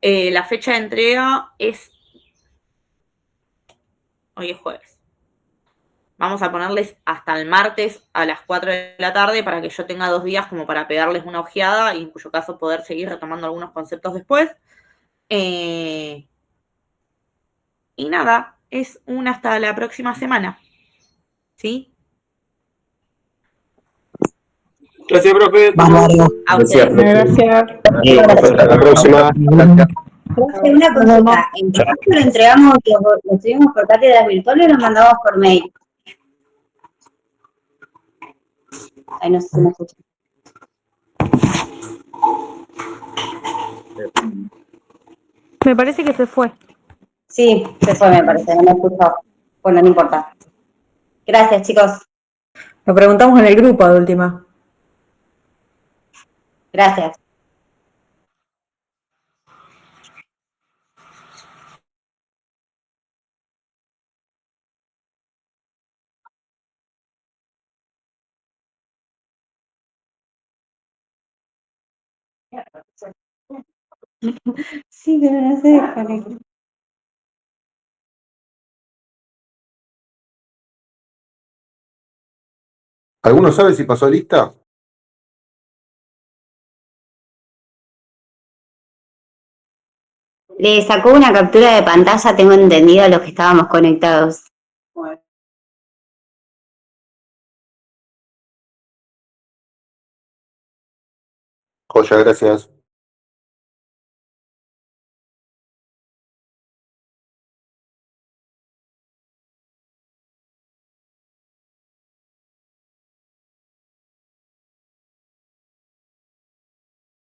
La fecha de entrega es... Hoy es jueves. Vamos a ponerles hasta el martes a las 4 de la tarde para que yo tenga 2 días como para pegarles una ojeada y en cuyo caso poder seguir retomando algunos conceptos después. Y nada, es una hasta la próxima semana. ¿Sí? Gracias, profe. A ustedes. Gracias. Hasta la próxima. Gracias. Una consulta, ¿en qué caso lo entregamos, lo subimos por cátedras virtuales o lo mandamos por mail? Ay, no sé si me escuchan. Me parece que se fue. Sí, se fue, me parece, no me escuchó. Bueno, no importa. Gracias, chicos. Lo preguntamos en el grupo de última. Gracias. Sí, pero no se desconecta. ¿Alguno sabe si pasó lista? Le sacó una captura de pantalla, tengo entendido, a los que estábamos conectados. Joya, gracias.